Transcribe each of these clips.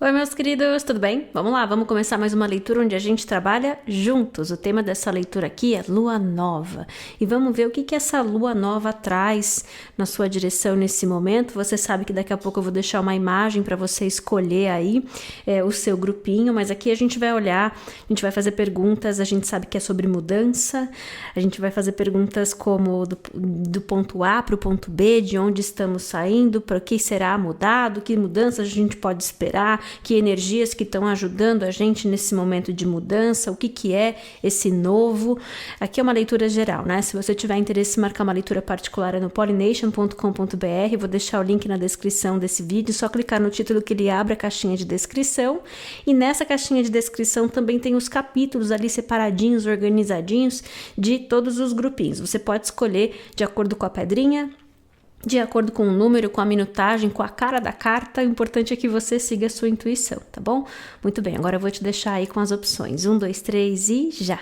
Oi, meus queridos, tudo bem? Vamos lá, vamos começar mais uma leitura onde a gente trabalha juntos. O tema dessa leitura aqui é Lua Nova. E vamos ver o que essa Lua Nova traz na sua direção nesse momento. Você sabe que daqui a pouco eu vou deixar uma imagem para você escolher aí o seu grupinho, mas aqui a gente vai olhar, a gente vai fazer perguntas, a gente sabe que é sobre mudança, a gente vai fazer perguntas como do ponto A para o ponto B, de onde estamos saindo, para o que será mudado, que mudanças a gente pode esperar, que energias que estão ajudando a gente nesse momento de mudança, o que é esse novo. Aqui é uma leitura geral, né? Se você tiver interesse em marcar uma leitura particular é no pollination.com.br, vou deixar o link na descrição desse vídeo, só clicar no título que ele abre a caixinha de descrição, e nessa caixinha de descrição também tem os capítulos ali separadinhos, organizadinhos, de todos os grupinhos. Você pode escolher de acordo com a pedrinha, de acordo com o número, com a minutagem, com a cara da carta. O importante é que você siga a sua intuição, tá bom? Muito bem, agora eu vou te deixar aí com as opções. 1, 2, 3 e já!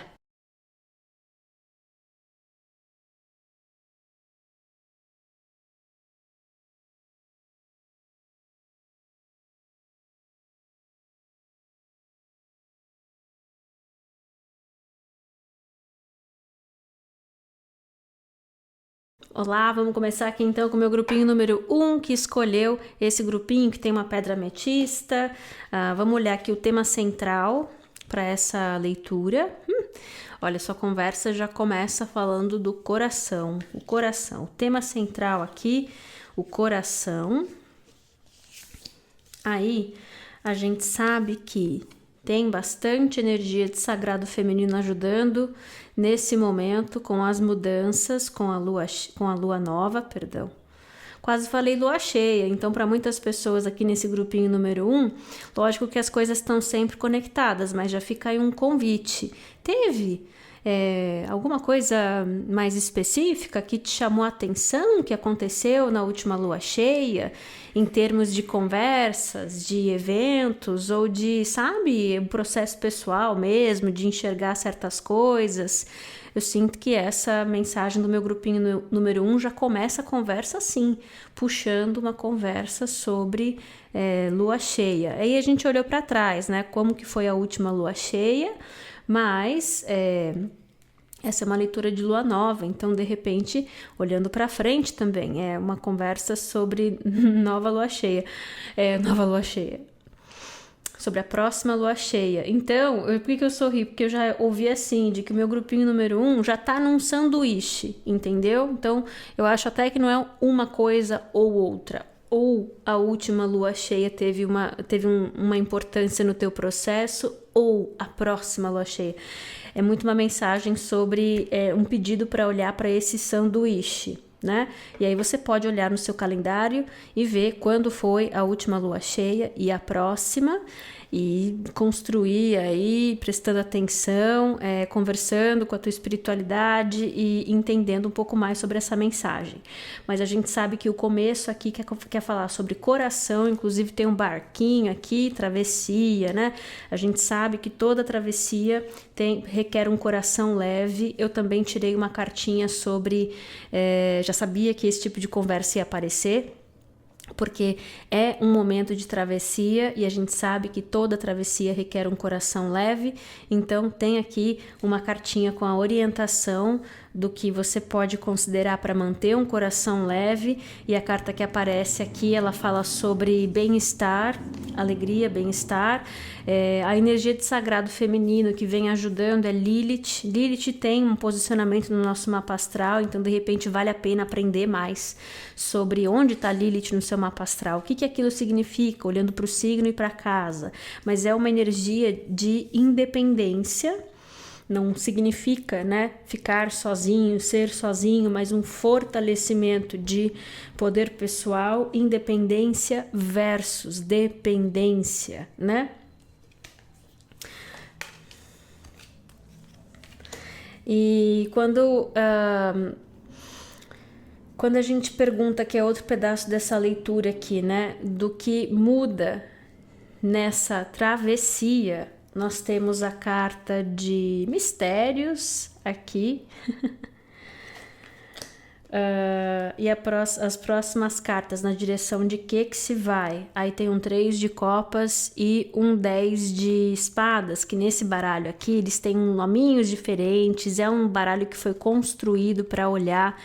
Olá, vamos começar aqui então com o meu grupinho número 1, que escolheu esse grupinho que tem uma pedra ametista. Vamos olhar aqui o tema central para essa leitura. Olha, sua conversa já começa falando do coração. O coração, o tema central aqui, o coração. Aí a gente sabe que tem bastante energia de sagrado feminino ajudando nesse momento com as mudanças, com a lua nova, perdão. Quase falei lua cheia, então para muitas pessoas aqui nesse grupinho número 1, lógico que as coisas estão sempre conectadas, mas já fica aí um convite. Teve alguma coisa mais específica que te chamou a atenção, que aconteceu na última lua cheia, em termos de conversas, de eventos, ou de, sabe, um processo pessoal mesmo, de enxergar certas coisas? Eu sinto que essa mensagem do meu grupinho número 1 já começa a conversa assim, puxando uma conversa sobre lua cheia. Aí a gente olhou para trás, né? Como que foi a última lua cheia, mas essa é uma leitura de lua nova, então de repente, olhando para frente também, é uma conversa sobre nova lua cheia, sobre a próxima lua cheia. Então, por que eu sorri? Porque eu já ouvi assim, de que o meu grupinho número 1 já tá num sanduíche, entendeu? Então, eu acho até que não é uma coisa ou outra. Ou a última lua cheia teve uma importância no teu processo, ou a próxima lua cheia. É muito uma mensagem sobre um pedido para olhar para esse sanduíche, né? E aí você pode olhar no seu calendário e ver quando foi a última lua cheia e a próxima, e construir aí, prestando atenção, conversando com a tua espiritualidade e entendendo um pouco mais sobre essa mensagem. Mas a gente sabe que o começo aqui quer falar sobre coração, inclusive tem um barquinho aqui, travessia, né? A gente sabe que toda travessia requer um coração leve. Eu também tirei uma cartinha sobre, já sabia que esse tipo de conversa ia aparecer, porque é um momento de travessia e a gente sabe que toda travessia requer um coração leve. Então tem aqui uma cartinha com a orientação do que você pode considerar para manter um coração leve, e a carta que aparece aqui, ela fala sobre bem-estar, alegria, bem-estar. A energia de sagrado feminino que vem ajudando é Lilith. Lilith tem um posicionamento no nosso mapa astral, então de repente vale a pena aprender mais sobre onde está Lilith no seu mapa astral, o que aquilo significa, olhando para o signo e para a casa. Mas é uma energia de independência. Não significa, né, ficar sozinho, ser sozinho, mas um fortalecimento de poder pessoal, independência versus dependência, né? E quando a gente pergunta, que é outro pedaço dessa leitura aqui, né, do que muda nessa travessia, nós temos a carta de mistérios aqui. As próximas cartas na direção de que se vai? Aí tem um 3 de copas e um 10 de espadas, que nesse baralho aqui eles têm nominhos diferentes, é um baralho que foi construído para olhar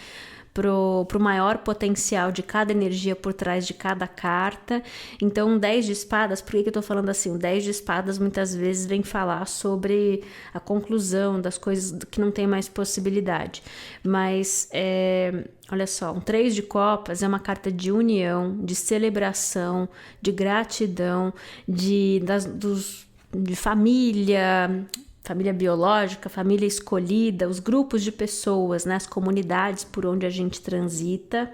pro maior potencial de cada energia por trás de cada carta. Então, um 10 de espadas, por que eu tô falando assim? O 10 de espadas muitas vezes vem falar sobre a conclusão das coisas que não tem mais possibilidade. Mas, olha só, um 3 de copas é uma carta de união, de celebração, de gratidão, de família biológica, família escolhida, os grupos de pessoas, né, as comunidades por onde a gente transita.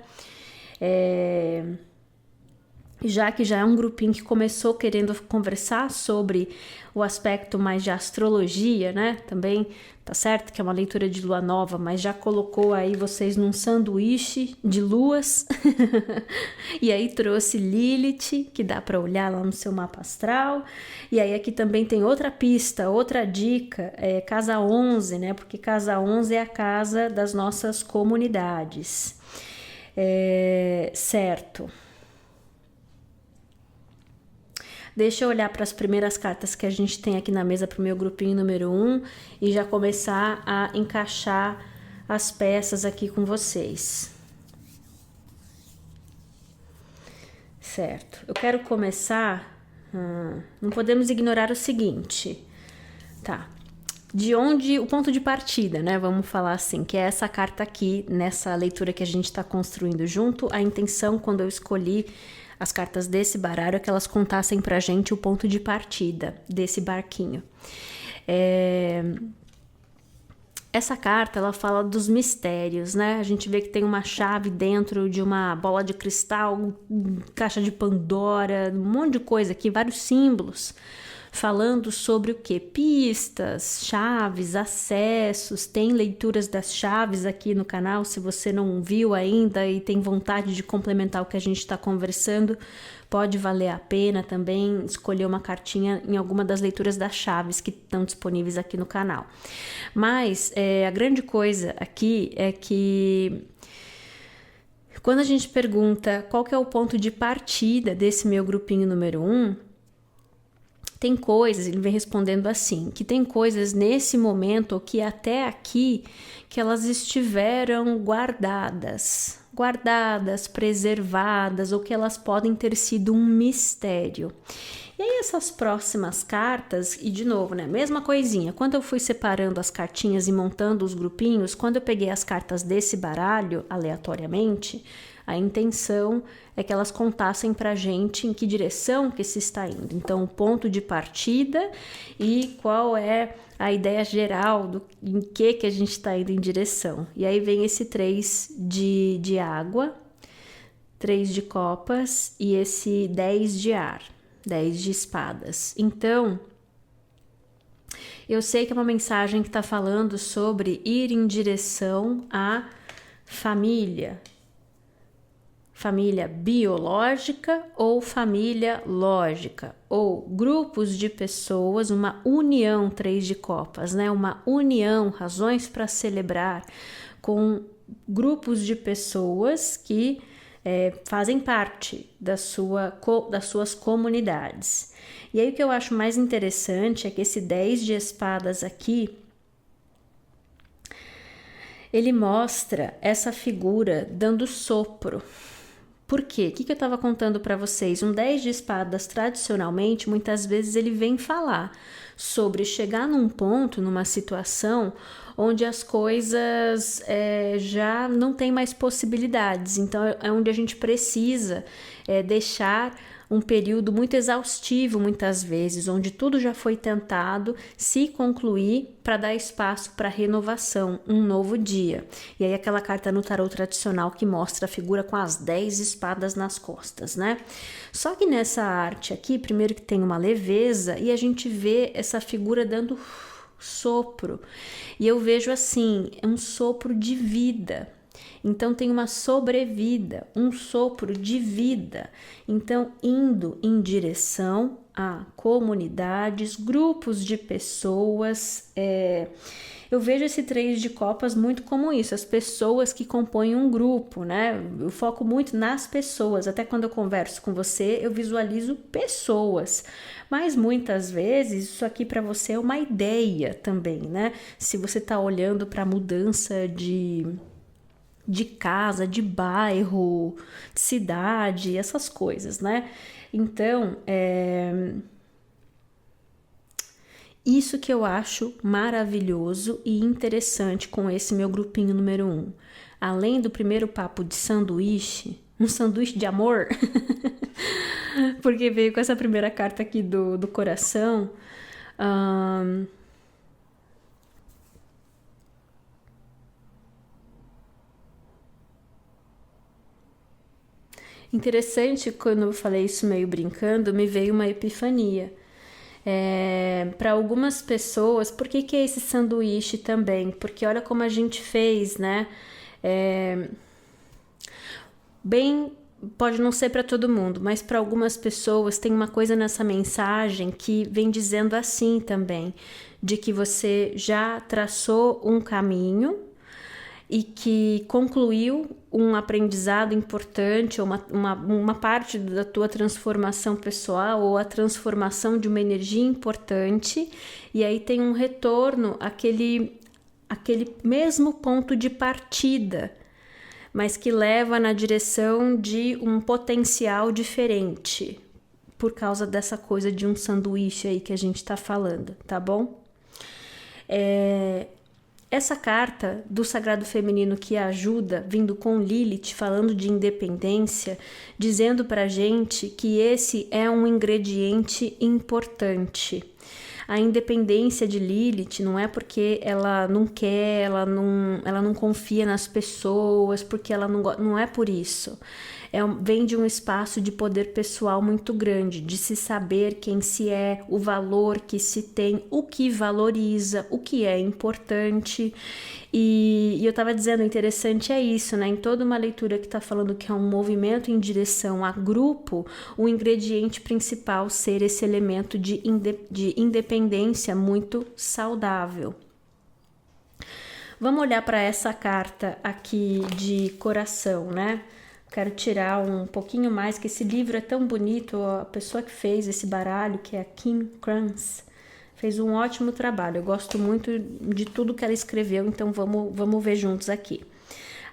Já que já é um grupinho que começou querendo conversar sobre o aspecto mais de astrologia, né? Também tá certo que é uma leitura de lua nova, mas já colocou aí vocês num sanduíche de luas. E aí trouxe Lilith, que dá para olhar lá no seu mapa astral. E aí aqui também tem outra pista, outra dica, casa 11, né? Porque casa 11 é a casa das nossas comunidades. Certo. Deixa eu olhar para as primeiras cartas que a gente tem aqui na mesa para o meu grupinho número 1 e já começar a encaixar as peças aqui com vocês. Certo. Eu quero começar... não podemos ignorar o seguinte. Tá. De onde... O ponto de partida, né? Vamos falar assim, que é essa carta aqui, nessa leitura que a gente está construindo junto. A intenção, quando eu escolhi as cartas desse baralho, é que elas contassem pra gente o ponto de partida desse barquinho. Essa carta, ela fala dos mistérios, né? A gente vê que tem uma chave dentro de uma bola de cristal, caixa de Pandora, um monte de coisa aqui, vários símbolos, falando sobre o quê? Pistas, chaves, acessos. Tem leituras das chaves aqui no canal, se você não viu ainda e tem vontade de complementar o que a gente está conversando, pode valer a pena também escolher uma cartinha em alguma das leituras das chaves que estão disponíveis aqui no canal. Mas a grande coisa aqui é que quando a gente pergunta qual que é o ponto de partida desse meu grupinho número 1, tem coisas, ele vem respondendo assim, que tem coisas nesse momento, ou que até aqui, que elas estiveram guardadas, preservadas, ou que elas podem ter sido um mistério. E aí essas próximas cartas, e de novo, né, mesma coisinha, quando eu fui separando as cartinhas e montando os grupinhos, quando eu peguei as cartas desse baralho, aleatoriamente, a intenção é que elas contassem pra gente em que direção que se está indo. Então, o ponto de partida e qual é a ideia geral em que a gente está indo em direção. E aí vem esse 3 de água, 3 de copas e esse 10 de ar, 10 de espadas. Então, eu sei que é uma mensagem que está falando sobre ir em direção à família biológica ou família lógica, ou grupos de pessoas, uma união, 3 de copas, né? Uma união, razões para celebrar com grupos de pessoas que fazem parte das suas comunidades. E aí o que eu acho mais interessante é que esse 10 de espadas aqui, ele mostra essa figura dando sopro. Por quê? O que eu estava contando para vocês? Um 10 de espadas, tradicionalmente, muitas vezes ele vem falar sobre chegar num ponto, numa situação, onde as coisas já não tem mais possibilidades. Então, é onde a gente precisa deixar um período muito exaustivo, muitas vezes, onde tudo já foi tentado se concluir para dar espaço para renovação, um novo dia. E aí aquela carta no tarô tradicional que mostra a figura com as 10 espadas nas costas, né? Só que nessa arte aqui, primeiro que tem uma leveza e a gente vê essa figura dando sopro. E eu vejo assim, é um sopro de vida. Então tem uma sobrevida, um sopro de vida. Então indo em direção a comunidades, grupos de pessoas. Eu vejo esse 3 de copas muito como isso, as pessoas que compõem um grupo, né? Eu foco muito nas pessoas, até quando eu converso com você, eu visualizo pessoas. Mas muitas vezes isso aqui para você é uma ideia também, né? Se você tá olhando para mudança de casa, de bairro, de cidade, essas coisas, né? Então, isso que eu acho maravilhoso e interessante com esse meu grupinho número 1. Além do primeiro papo de sanduíche, um sanduíche de amor, porque veio com essa primeira carta aqui do coração. Interessante, quando eu falei isso meio brincando, me veio uma epifania. Para algumas pessoas, por que é esse sanduíche também? Porque olha como a gente fez, né? Bem, pode não ser para todo mundo, mas para algumas pessoas tem uma coisa nessa mensagem que vem dizendo assim também, de que você já traçou um caminho e que concluiu um aprendizado importante, ou uma parte da tua transformação pessoal, ou a transformação de uma energia importante, e aí tem um retorno àquele mesmo ponto de partida, mas que leva na direção de um potencial diferente, por causa dessa coisa de um sanduíche aí que a gente tá falando, tá bom? Essa carta do Sagrado Feminino que ajuda, vindo com Lilith, falando de independência, dizendo pra gente que esse é um ingrediente importante. A independência de Lilith não é porque ela não quer, ela não confia nas pessoas, porque ela não é por isso. Vem de um espaço de poder pessoal muito grande, de se saber quem se é, o valor que se tem, o que valoriza, o que é importante. E eu estava dizendo, interessante é isso, né? Em toda uma leitura que está falando que é um movimento em direção a grupo, o ingrediente principal ser esse elemento de independência muito saudável. Vamos olhar para essa carta aqui de coração, né? Quero tirar um pouquinho mais, que esse livro é tão bonito. A pessoa que fez esse baralho, que é a Kim Krans, fez um ótimo trabalho. Eu gosto muito de tudo que ela escreveu, então vamos ver juntos aqui.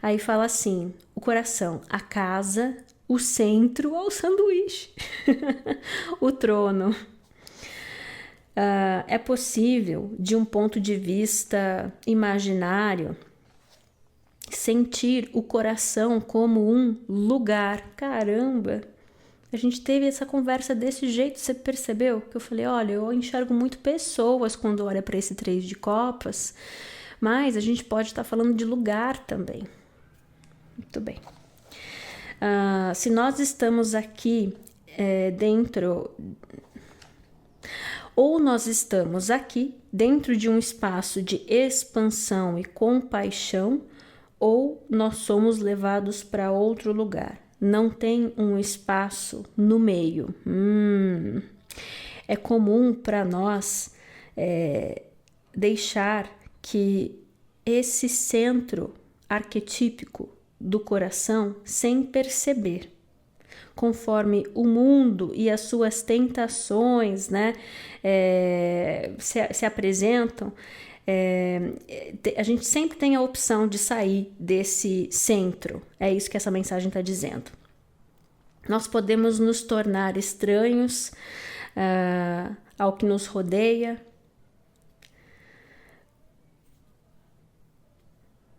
Aí fala assim, o coração, a casa, o centro, ou o sanduíche, o trono. É possível, de um ponto de vista imaginário, sentir o coração como um lugar. Caramba, a gente teve essa conversa desse jeito, você percebeu? Que eu falei, olha, eu enxergo muito pessoas quando olha para esse 3 de copas, mas a gente pode estar falando de lugar também. Muito bem. Se nós estamos aqui dentro, ou nós estamos aqui dentro de um espaço de expansão e compaixão, ou nós somos levados para outro lugar. Não tem um espaço no meio. É comum para nós deixar que esse centro arquetípico do coração, sem perceber, conforme o mundo e as suas tentações, né, se apresentam, a gente sempre tem a opção de sair desse centro. É isso que essa mensagem está dizendo. Nós podemos nos tornar estranhos ao que nos rodeia.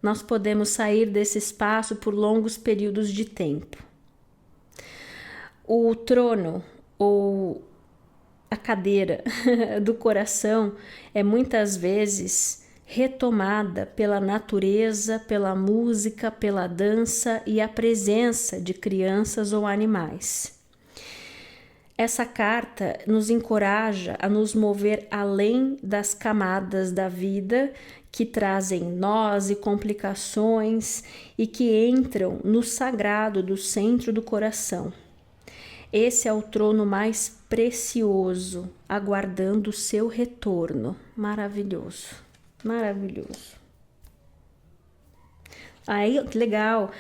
Nós podemos sair desse espaço por longos períodos de tempo. O trono ou a cadeira do coração é muitas vezes retomada pela natureza, pela música, pela dança e a presença de crianças ou animais. Essa carta nos encoraja a nos mover além das camadas da vida que trazem nós e complicações e que entram no sagrado do centro do coração. Esse é o trono mais precioso, aguardando o seu retorno. Maravilhoso. Maravilhoso. Aí, que legal.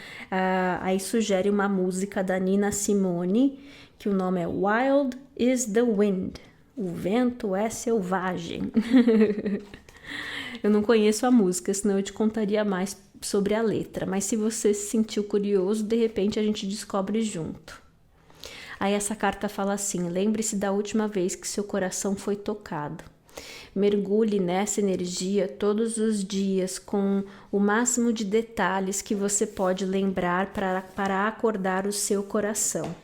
Aí sugere uma música da Nina Simone, que o nome é Wild is the Wind. O vento é selvagem. Eu não conheço a música, senão eu te contaria mais sobre a letra. Mas se você se sentiu curioso, de repente a gente descobre junto. Aí essa carta fala assim: lembre-se da última vez que seu coração foi tocado. Mergulhe nessa energia todos os dias com o máximo de detalhes que você pode lembrar para acordar o seu coração.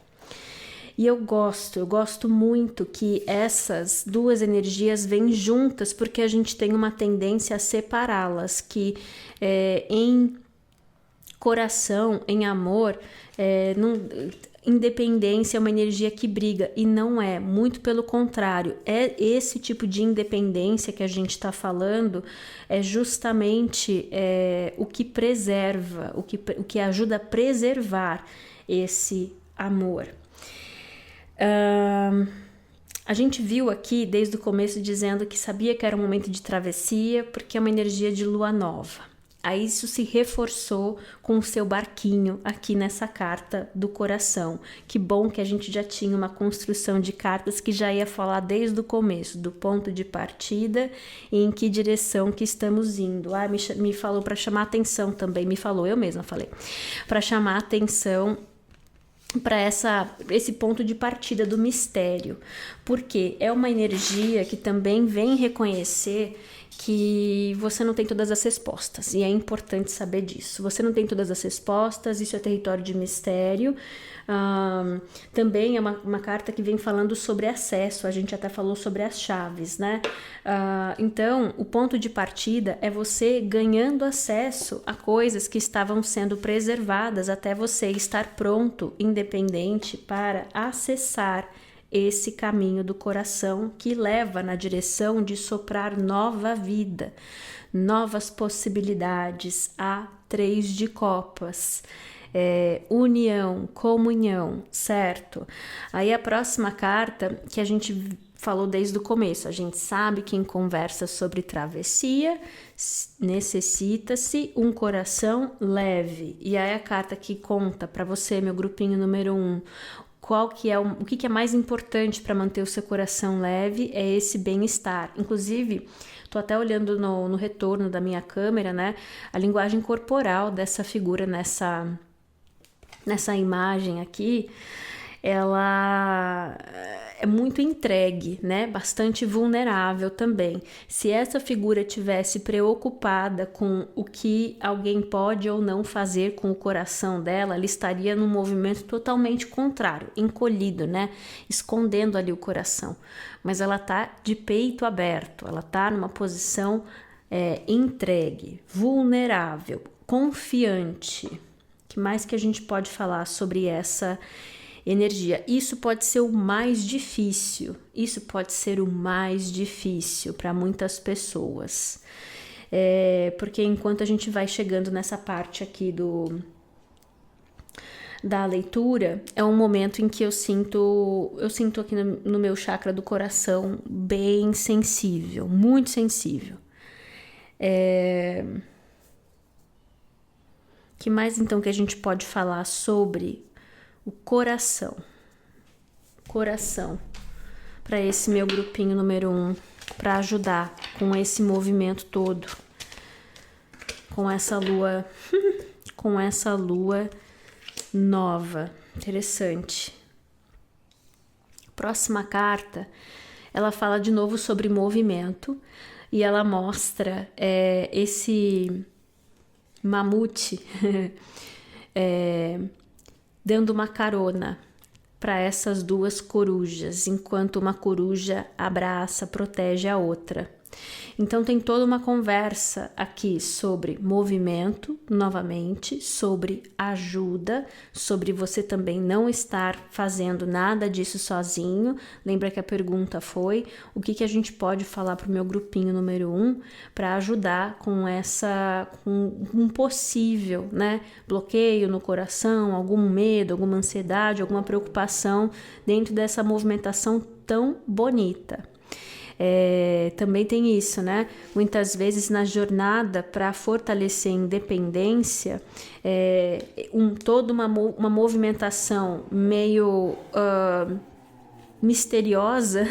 E eu gosto muito que essas duas energias vêm juntas, porque a gente tem uma tendência a separá-las, que em coração, em amor, independência é uma energia que briga, e não é, muito pelo contrário, é esse tipo de independência que a gente está falando, é justamente o que preserva, o que ajuda a preservar esse amor. A gente viu aqui desde o começo dizendo que sabia que era um momento de travessia porque é uma energia de lua nova. Aí isso se reforçou com o seu barquinho aqui nessa carta do coração. Que bom que a gente já tinha uma construção de cartas que já ia falar desde o começo, do ponto de partida e em que direção que estamos indo. Me falou para chamar atenção também, eu mesma falei, para chamar atenção para esse ponto de partida do mistério, porque é uma energia que também vem reconhecer que você não tem todas as respostas, e é importante saber disso. Você não tem todas as respostas, isso é território de mistério. Também é uma carta que vem falando sobre acesso, a gente até falou sobre as chaves, né? Então, o ponto de partida é você ganhando acesso a coisas que estavam sendo preservadas até você estar pronto, independente, para acessar esse caminho do coração que leva na direção de soprar nova vida, novas possibilidades. A 3 de copas. União, comunhão, certo? Aí a próxima carta que a gente falou desde o começo, a gente sabe que em conversa sobre travessia necessita-se um coração leve. E aí a carta que conta para você, meu grupinho número 1, o que é mais importante para manter o seu coração leve é esse bem-estar. Inclusive, tô até olhando no retorno da minha câmera, né? A linguagem corporal dessa figura nessa imagem aqui, ela é muito entregue, né? Bastante vulnerável também. Se essa figura tivesse preocupada com o que alguém pode ou não fazer com o coração dela, ela estaria num movimento totalmente contrário, encolhido, né? Escondendo ali o coração. Mas ela tá de peito aberto, ela tá numa posição entregue, vulnerável, confiante. O que mais que a gente pode falar sobre essa energia? Isso pode ser o mais difícil. Isso pode ser o mais difícil para muitas pessoas. Porque enquanto a gente vai chegando nessa parte aqui da leitura, é um momento em que eu sinto aqui no meu chakra do coração bem sensível, muito sensível. Que mais então que a gente pode falar sobre o coração? Coração, para esse meu grupinho número 1, para ajudar com esse movimento todo, com essa lua, com essa lua nova. Interessante. Próxima carta, ela fala de novo sobre movimento e ela mostra esse mamute dando uma carona para essas duas corujas, enquanto uma coruja abraça, protege a outra. Então tem toda uma conversa aqui sobre movimento, novamente, sobre ajuda, sobre você também não estar fazendo nada disso sozinho. Lembra que a pergunta foi o que a gente pode falar para o meu grupinho número 1 para ajudar com um possível, né, bloqueio no coração, algum medo, alguma ansiedade, alguma preocupação dentro dessa movimentação tão bonita. também tem isso, né? Muitas vezes na jornada para fortalecer a independência, toda uma movimentação meio misteriosa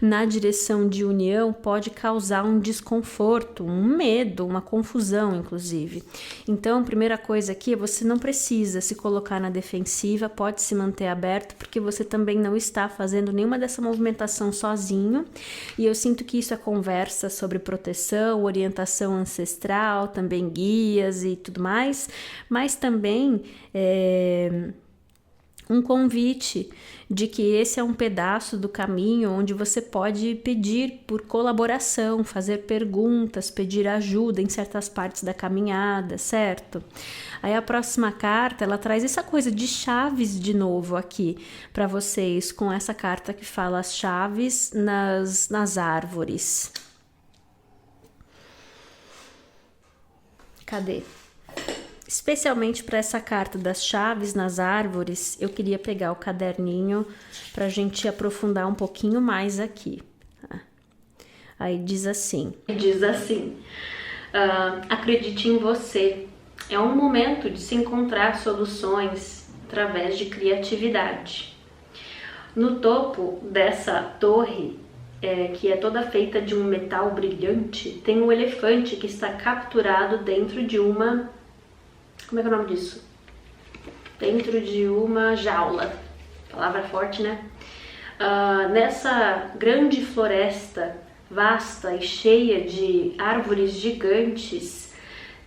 na direção de união pode causar um desconforto, um medo, uma confusão, inclusive. Então, primeira coisa aqui, você não precisa se colocar na defensiva, pode se manter aberto, porque você também não está fazendo nenhuma dessa movimentação sozinho. E eu sinto que isso é conversa sobre proteção, orientação ancestral, também guias e tudo mais, mas também um convite de que esse é um pedaço do caminho onde você pode pedir por colaboração, fazer perguntas, pedir ajuda em certas partes da caminhada, certo? Aí a próxima carta, ela traz essa coisa de chaves de novo aqui para vocês, com essa carta que fala as chaves nas árvores. Cadê? Especialmente para essa carta das chaves nas árvores, eu queria pegar o caderninho para a gente aprofundar um pouquinho mais aqui. Aí diz assim, acredite em você. É um momento de se encontrar soluções através de criatividade. No topo dessa torre, que é toda feita de um metal brilhante, tem um elefante que está capturado dentro de uma... Como é que é o nome disso? Dentro de uma jaula. Palavra forte, né? Nessa grande floresta vasta e cheia de árvores gigantes,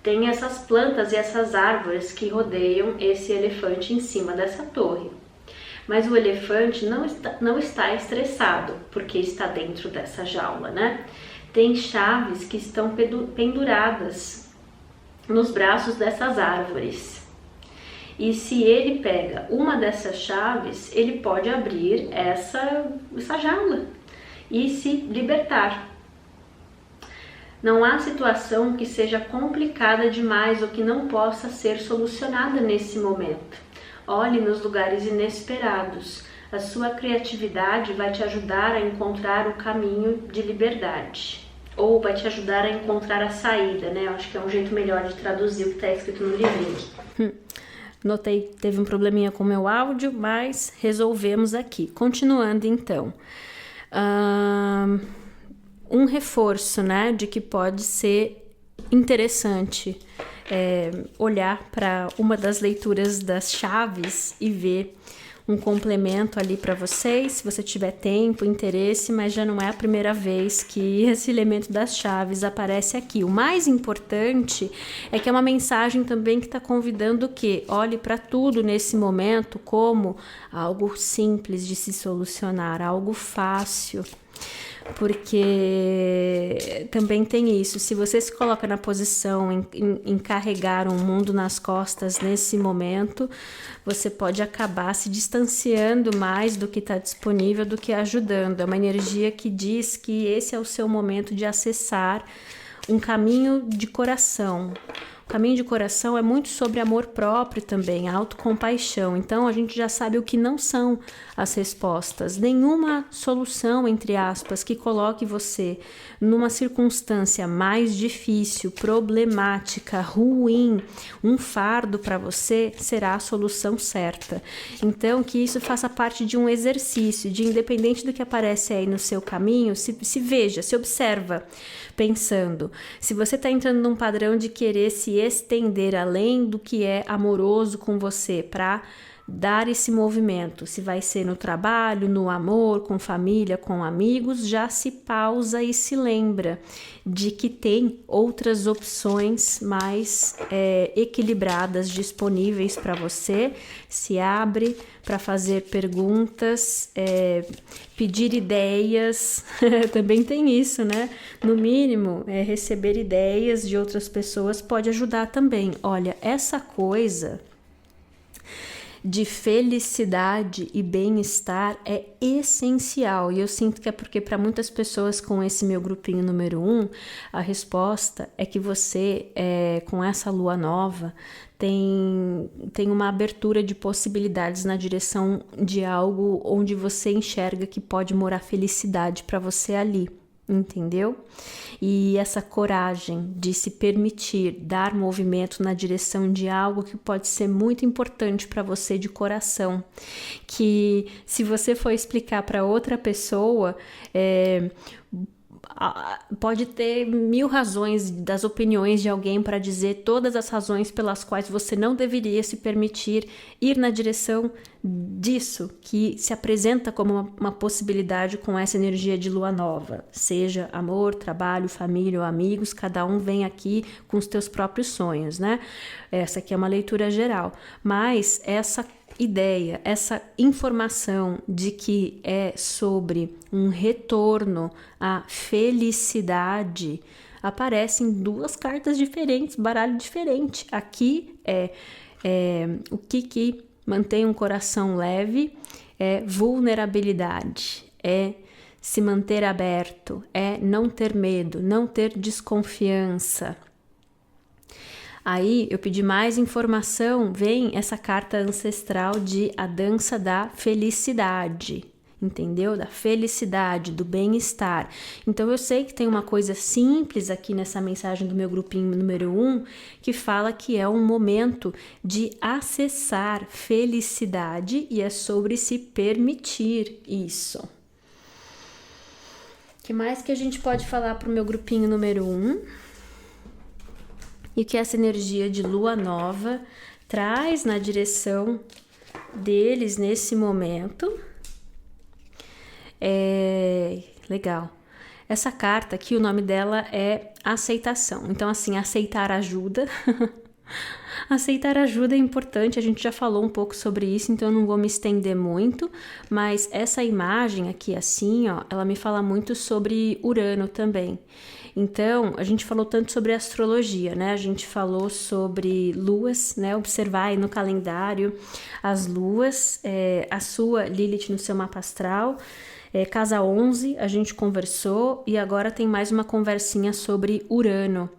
tem essas plantas e essas árvores que rodeiam esse elefante em cima dessa torre. Mas o elefante não está estressado, porque está dentro dessa jaula, né? Tem chaves que estão penduradas nos braços dessas árvores. E se ele pega uma dessas chaves, ele pode abrir essa jaula e se libertar. Não há situação que seja complicada demais ou que não possa ser solucionada nesse momento. Olhe nos lugares inesperados. A sua criatividade vai te ajudar a encontrar o caminho de liberdade. Ou vai te ajudar a encontrar a saída, né? Eu acho que é um jeito melhor de traduzir o que está escrito no livrinho. Notei que teve um probleminha com o meu áudio, mas resolvemos aqui. Continuando, então. Um reforço, né? De que pode ser interessante olhar para uma das leituras das chaves e ver um complemento ali para vocês, se você tiver tempo, interesse, mas já não é a primeira vez que esse elemento das chaves aparece aqui. O mais importante é que é uma mensagem também que está convidando que olhe para tudo nesse momento como algo simples de se solucionar, algo fácil. Porque também tem isso, se você se coloca na posição em carregar um mundo nas costas nesse momento, você pode acabar se distanciando mais do que está disponível do que ajudando. É uma energia que diz que esse é o seu momento de acessar um caminho de coração. O caminho de coração é muito sobre amor próprio também, autocompaixão. Então a gente já sabe o que não são as respostas. Nenhuma solução, entre aspas, que coloque você numa circunstância mais difícil, problemática, ruim, um fardo para você, será a solução certa. Então que isso faça parte de um exercício, de independente do que aparece aí no seu caminho, se veja, se observa, pensando. Se você está entrando num padrão de querer se estender além do que é amoroso com você para dar esse movimento, se vai ser no trabalho, no amor, com família, com amigos, já se pausa e se lembra de que tem outras opções mais equilibradas disponíveis para você, se abre para fazer perguntas, pedir ideias, também tem isso, né? No mínimo, receber ideias de outras pessoas pode ajudar também. Olha, essa coisa de felicidade e bem-estar é essencial, e eu sinto que é porque para muitas pessoas com esse meu grupinho número 1, a resposta é que você, com essa lua nova, tem uma abertura de possibilidades na direção de algo onde você enxerga que pode morar felicidade para você ali. entendeu? E essa coragem de se permitir dar movimento na direção de algo que pode ser muito importante para você de coração, que se você for explicar para outra pessoa, pode ter 1000 razões das opiniões de alguém para dizer todas as razões pelas quais você não deveria se permitir ir na direção disso, que se apresenta como uma possibilidade com essa energia de lua nova. Seja amor, trabalho, família ou amigos, cada um vem aqui com os teus próprios sonhos, né? Essa aqui é uma leitura geral, mas essa ideia, essa informação de que é sobre um retorno à felicidade aparece em 2 cartas diferentes, baralho diferente. Aqui é o que mantém um coração leve, é vulnerabilidade, é se manter aberto, é não ter medo, não ter desconfiança. Aí eu pedi mais informação, vem essa carta ancestral de a dança da felicidade, entendeu? Da felicidade, do bem-estar. Então eu sei que tem uma coisa simples aqui nessa mensagem do meu grupinho número 1, que fala que é um momento de acessar felicidade e é sobre se permitir isso. O que mais que a gente pode falar para o meu grupinho número 1? E que essa energia de lua nova traz na direção deles nesse momento. Legal. Essa carta aqui, o nome dela é aceitação. Então, assim, aceitar ajuda. Aceitar ajuda é importante, a gente já falou um pouco sobre isso, então eu não vou me estender muito, mas essa imagem aqui assim, ó, ela me fala muito sobre Urano também. Então, a gente falou tanto sobre astrologia, né? A gente falou sobre luas, né? Observar aí no calendário as luas, a sua Lilith no seu mapa astral, casa 11, a gente conversou e agora tem mais uma conversinha sobre Urano.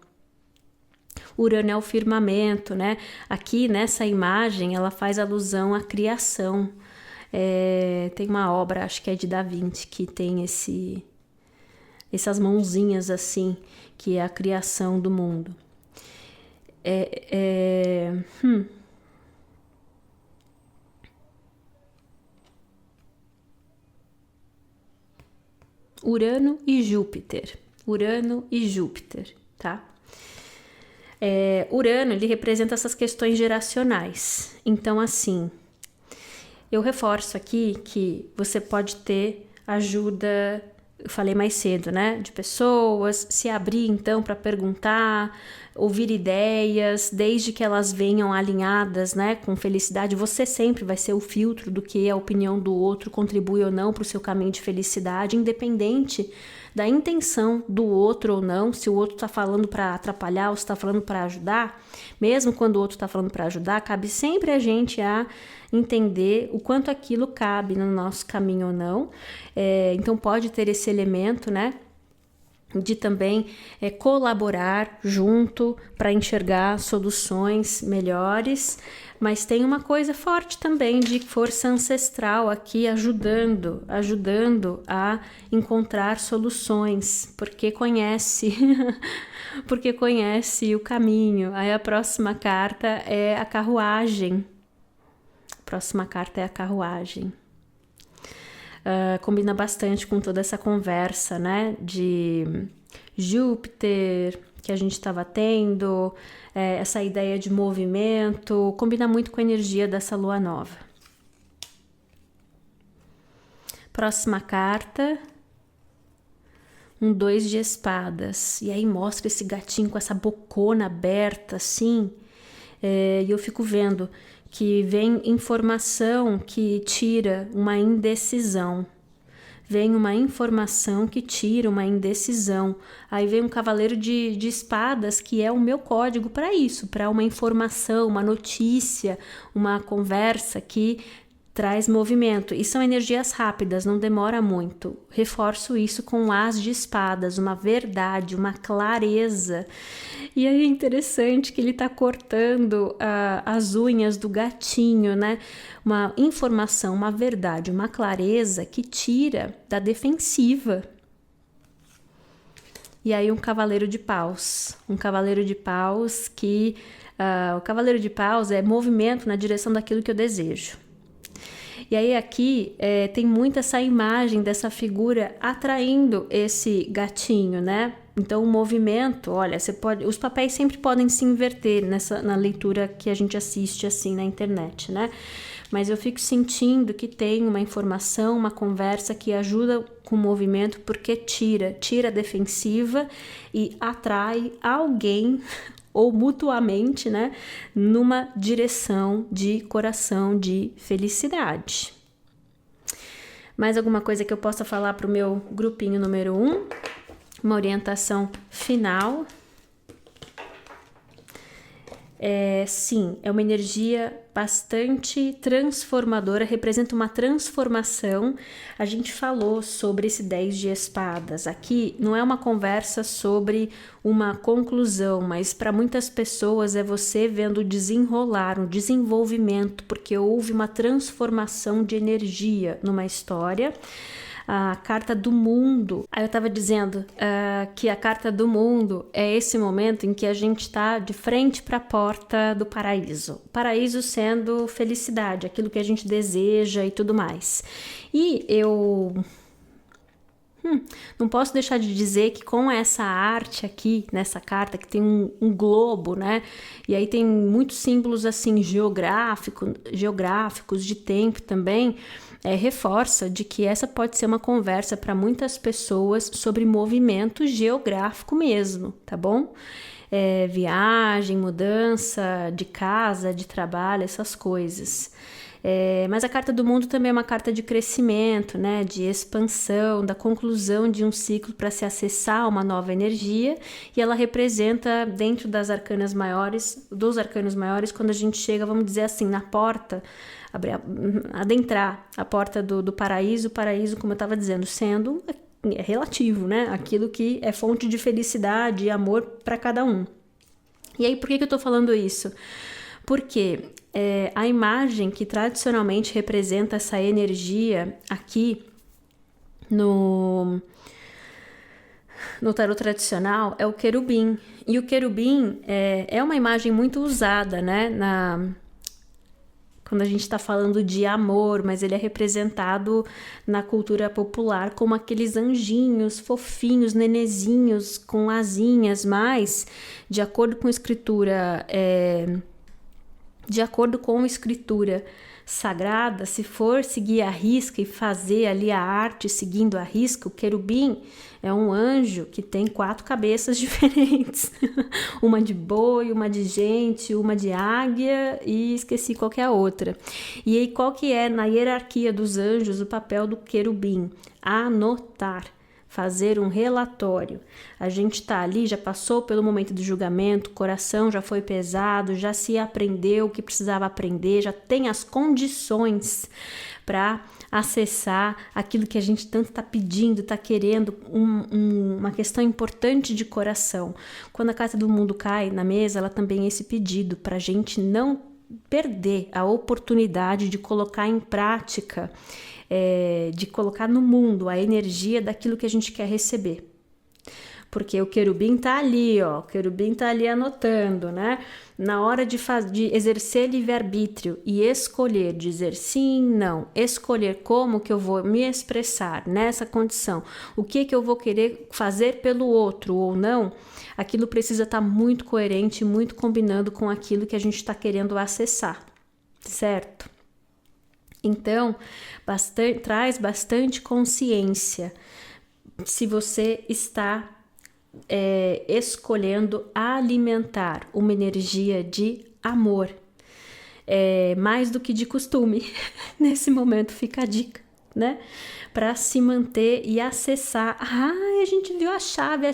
Urano é o firmamento, né? Aqui nessa imagem ela faz alusão à criação. Tem uma obra, acho que é de Da Vinci, que tem essas mãozinhas assim, que é a criação do mundo. Urano e Júpiter. Urano e Júpiter, tá? Urano, ele representa essas questões geracionais. Então, assim, eu reforço aqui que você pode ter ajuda, eu falei mais cedo, né? De pessoas, se abrir então para perguntar, ouvir ideias, desde que elas venham alinhadas, né? Com felicidade, você sempre vai ser o filtro do que a opinião do outro contribui ou não para o seu caminho de felicidade, independente da intenção do outro ou não, se o outro está falando para atrapalhar ou se está falando para ajudar, mesmo quando o outro está falando para ajudar, cabe sempre a gente a entender o quanto aquilo cabe no nosso caminho ou não. Então pode ter esse elemento, né? De também colaborar junto para enxergar soluções melhores, mas tem uma coisa forte também de força ancestral aqui ajudando a encontrar soluções, porque conhece o caminho. Aí a próxima carta é a carruagem. Combina bastante com toda essa conversa, né, de Júpiter que a gente estava tendo, essa ideia de movimento, combina muito com a energia dessa lua nova. Próxima carta, um 2 de espadas, e aí mostra esse gatinho com essa bocona aberta assim, e eu fico vendo que vem informação que tira uma indecisão. Vem uma informação que tira uma indecisão. Aí vem um cavaleiro de espadas, que é o meu código para isso, para uma informação, uma notícia, uma conversa que traz movimento. E são energias rápidas, não demora muito. Reforço isso com o as de espadas, uma verdade, uma clareza. E aí é interessante que ele está cortando as unhas do gatinho, né? Uma informação, uma verdade, uma clareza que tira da defensiva. e aí um cavaleiro de paus. Um cavaleiro de paus que... o cavaleiro de paus é movimento na direção daquilo que eu desejo. E aí aqui tem muito essa imagem dessa figura atraindo esse gatinho, né? Então o movimento, olha, os papéis sempre podem se inverter na leitura que a gente assiste assim na internet, né? Mas eu fico sentindo que tem uma informação, uma conversa que ajuda com o movimento, porque tira a defensiva e atrai alguém ou mutuamente, né, numa direção de coração, de felicidade. Mais alguma coisa que eu possa falar para o meu grupinho número 1? Uma orientação final. Sim, é uma energia bastante transformadora, representa uma transformação. A gente falou sobre esse 10 de espadas. Aqui não é uma conversa sobre uma conclusão, mas para muitas pessoas é você vendo desenrolar, um desenvolvimento, porque houve uma transformação de energia numa história. A carta do mundo. Aí eu estava dizendo que a carta do mundo é esse momento em que a gente está de frente para a porta do paraíso. Paraíso sendo felicidade, aquilo que a gente deseja e tudo mais. E eu não posso deixar de dizer que com essa arte aqui, nessa carta, que tem um globo, né? E aí tem muitos símbolos assim geográficos de tempo também, reforça de que essa pode ser uma conversa para muitas pessoas sobre movimento geográfico mesmo, tá bom? Viagem, mudança de casa, de trabalho, essas coisas. Mas a carta do mundo também é uma carta de crescimento, né, de expansão, da conclusão de um ciclo para se acessar uma nova energia, e ela representa dentro dos arcanos maiores, quando a gente chega, vamos dizer assim, na porta, adentrar a porta do paraíso. O paraíso, como eu estava dizendo, sendo relativo, né, aquilo que é fonte de felicidade e amor para cada um. E aí, por que eu estou falando isso? Porque a imagem que tradicionalmente representa essa energia aqui no tarot tradicional é o querubim. E o querubim é uma imagem muito usada, né, quando a gente está falando de amor, mas ele é representado na cultura popular como aqueles anjinhos fofinhos, nenezinhos com asinhas, mas de acordo com a escritura sagrada, se for seguir a risca e fazer ali a arte seguindo a risca, o querubim é um anjo que tem 4 cabeças diferentes. Uma de boi, uma de gente, uma de águia e esqueci qual que é a outra. E aí qual que é na hierarquia dos anjos o papel do querubim? Anotar. Fazer um relatório. A gente tá ali, já passou pelo momento do julgamento, o coração já foi pesado, já se aprendeu o que precisava aprender, já tem as condições para acessar aquilo que a gente tanto está pedindo, está querendo, uma questão importante de coração. Quando a carta do mundo cai na mesa, ela também é esse pedido para a gente não perder a oportunidade de colocar em prática, de colocar no mundo a energia daquilo que a gente quer receber. Porque o querubim tá ali, ó, o querubim tá ali anotando, né? Na hora de exercer livre-arbítrio e escolher, dizer sim, não, escolher como que eu vou me expressar nessa condição, o que eu vou querer fazer pelo outro ou não, aquilo precisa estar muito coerente, muito combinando com aquilo que a gente está querendo acessar, certo? Então, traz bastante consciência se você está escolhendo alimentar uma energia de amor, mais do que de costume. Nesse momento fica a dica, né? Para se manter e acessar. A gente viu a chave, é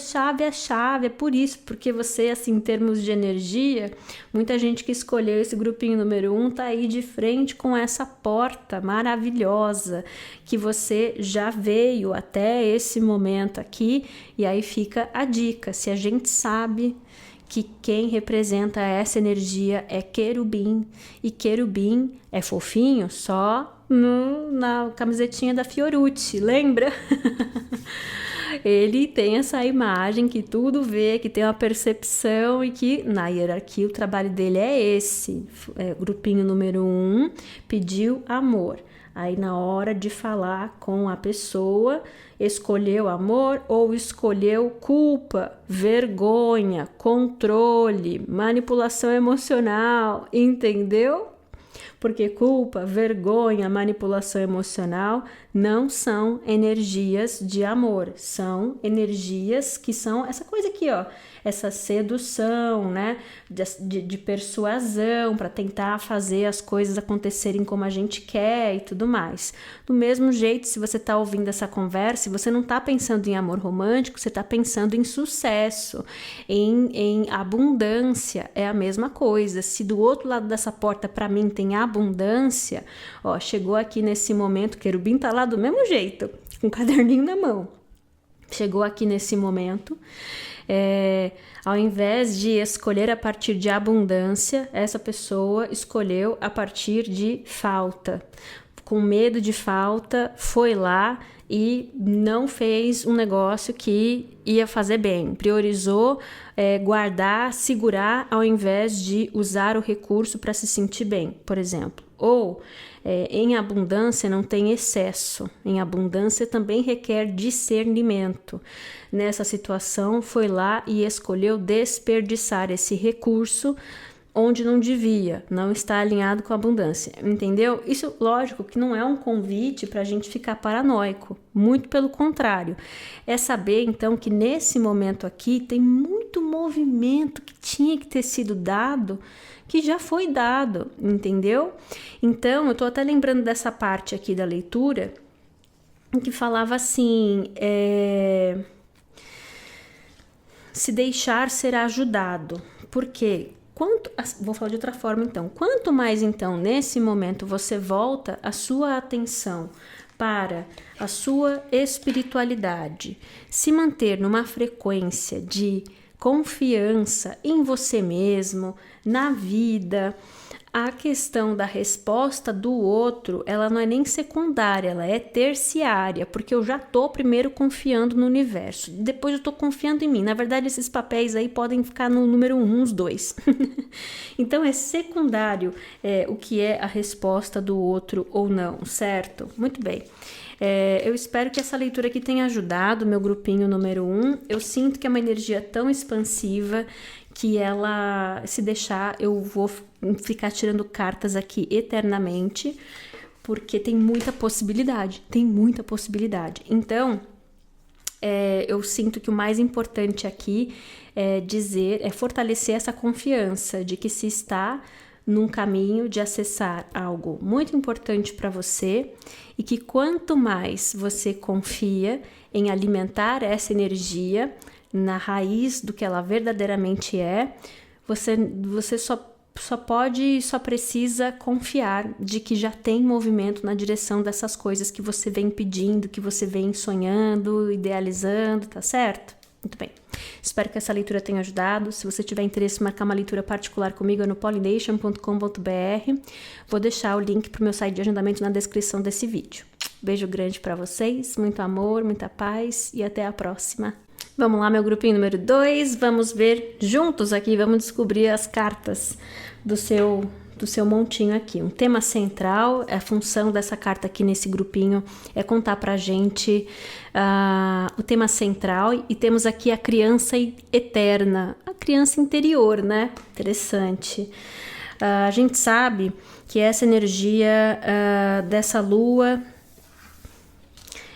por isso, porque você, assim, em termos de energia, muita gente que escolheu esse grupinho número 1 tá aí de frente com essa porta maravilhosa que você já veio até esse momento aqui, e aí fica a dica. Se a gente sabe que quem representa essa energia é querubim, e querubim é fofinho só na camisetinha da Fiorucci, lembra? ele tem essa imagem que tudo vê, que tem uma percepção e que na hierarquia o trabalho dele é esse. Grupinho número 1 pediu amor. Aí na hora de falar com a pessoa, escolheu amor ou escolheu culpa, vergonha, controle, manipulação emocional, entendeu? Porque culpa, vergonha, manipulação emocional não são energias de amor, são energias que são essa coisa aqui, ó, essa sedução, né, de persuasão para tentar fazer as coisas acontecerem como a gente quer e tudo mais. Do mesmo jeito, se você está ouvindo essa conversa, você não está pensando em amor romântico, você está pensando em sucesso, em abundância, é a mesma coisa. Se do outro lado dessa porta para mim tem abundância, ó, chegou aqui nesse momento, querubim tá lá do mesmo jeito, com o caderninho na mão. Chegou aqui nesse momento, ao invés de escolher a partir de abundância, essa pessoa escolheu a partir de falta. Com medo de falta, foi lá e não fez um negócio que ia fazer bem. Priorizou guardar, segurar, ao invés de usar o recurso para se sentir bem, por exemplo. Ou em abundância não tem excesso. Em abundância também requer discernimento. Nessa situação, foi lá e escolheu desperdiçar esse recurso onde não devia, não está alinhado com a abundância, entendeu? Isso, lógico, que não é um convite para a gente ficar paranoico, muito pelo contrário. É saber, então, que nesse momento aqui tem muito movimento que tinha que ter sido dado, que já foi dado, entendeu? Então, eu estou até lembrando dessa parte aqui da leitura, que falava assim, se deixar ser ajudado, porque vou falar de outra forma então, quanto mais então nesse momento você volta a sua atenção para a sua espiritualidade, se manter numa frequência de confiança em você mesmo, na vida, a questão da resposta do outro, ela não é nem secundária, ela é terciária, porque eu já tô primeiro confiando no universo, depois eu tô confiando em mim. Na verdade, esses papéis aí podem ficar no número 1, os dois. Então, é secundário o que é a resposta do outro ou não, certo? Muito bem. Eu espero que essa leitura aqui tenha ajudado meu grupinho número 1. Eu sinto que é uma energia tão expansiva que ela, se deixar, eu vou ficar tirando cartas aqui eternamente, porque tem muita possibilidade, Então, eu sinto que o mais importante aqui é fortalecer essa confiança de que se está num caminho de acessar algo muito importante para você e que quanto mais você confia em alimentar essa energia na raiz do que ela verdadeiramente é, você só precisa confiar de que já tem movimento na direção dessas coisas que você vem pedindo, que você vem sonhando, idealizando, tá certo? Muito bem. Espero que essa leitura tenha ajudado. Se você tiver interesse em marcar uma leitura particular comigo, é no pollination.com.br. Vou deixar o link para o meu site de agendamento na descrição desse vídeo. Beijo grande para vocês, muito amor, muita paz e até a próxima. Vamos lá, meu grupinho número 2, vamos ver juntos aqui, vamos descobrir as cartas do seu montinho aqui. Um tema central, a função dessa carta aqui nesse grupinho é contar pra gente o tema central, e temos aqui a criança eterna, a criança interior, né? Interessante. A gente sabe que essa energia dessa lua,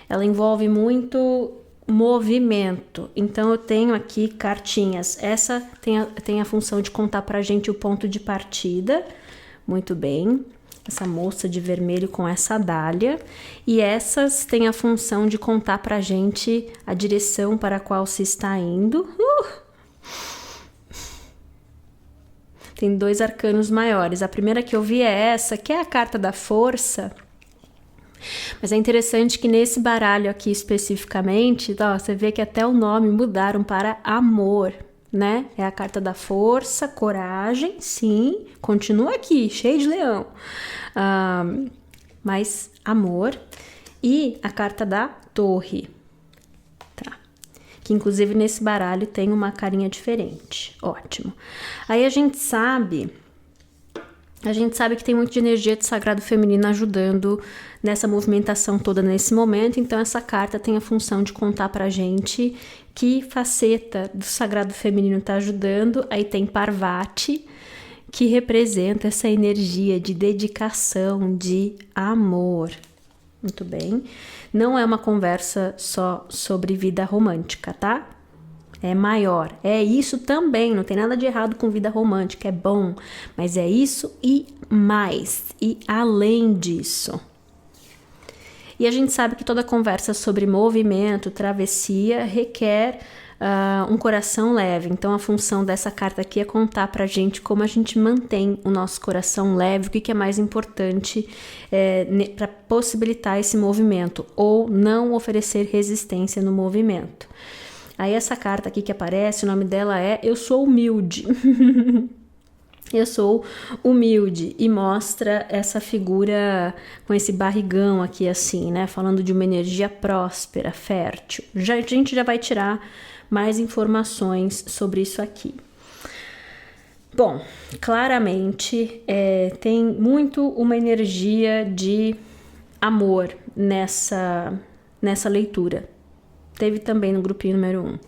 ela envolve muito movimento. Então eu tenho aqui cartinhas. Essa tem a função de contar pra gente o ponto de partida. Muito bem. Essa moça de vermelho com essa dália. E essas têm a função de contar pra gente a direção para a qual se está indo. Tem 2 arcanos maiores. A primeira que eu vi é essa, que é a carta da força. Mas é interessante que nesse baralho aqui especificamente, você vê que até o nome mudaram para amor, né? É a carta da força, coragem, sim, continua aqui, cheio de leão. Mas amor. E a carta da torre. Tá. que inclusive nesse baralho tem uma carinha diferente. Ótimo. Aí a gente sabe que tem muito de energia de sagrado feminino ajudando nessa movimentação toda nesse momento, então essa carta tem a função de contar pra gente que faceta do sagrado feminino tá ajudando. Aí tem Parvati, que representa essa energia de dedicação, de amor. Muito bem. Não é uma conversa só sobre vida romântica, tá? É maior. É isso também, não tem nada de errado com vida romântica, é bom. Mas é isso e mais, e além disso. E a gente sabe que toda conversa sobre movimento, travessia, requer um coração leve. Então a função dessa carta aqui é contar pra gente como a gente mantém o nosso coração leve, o que é mais importante para possibilitar esse movimento, ou não oferecer resistência no movimento. Aí essa carta aqui que aparece, o nome dela é Eu Sou Humilde. Eu sou humilde, e mostra essa figura com esse barrigão aqui assim, né? Falando de uma energia próspera, fértil. A gente já vai tirar mais informações sobre isso aqui. Bom, claramente tem muito uma energia de amor nessa leitura. Teve também no grupinho número 1.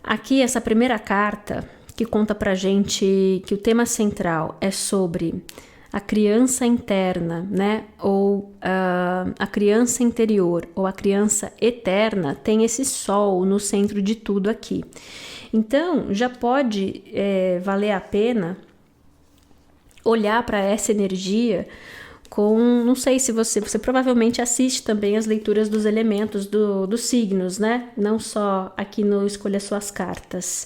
Aqui, essa primeira carta que conta pra gente que o tema central é sobre a criança interna, né? Ou a criança interior, ou a criança eterna, tem esse sol no centro de tudo aqui. Então, já pode valer a pena olhar para essa energia não sei se você provavelmente assiste também as leituras dos elementos dos signos, né? Não só aqui no Escolha Suas Cartas.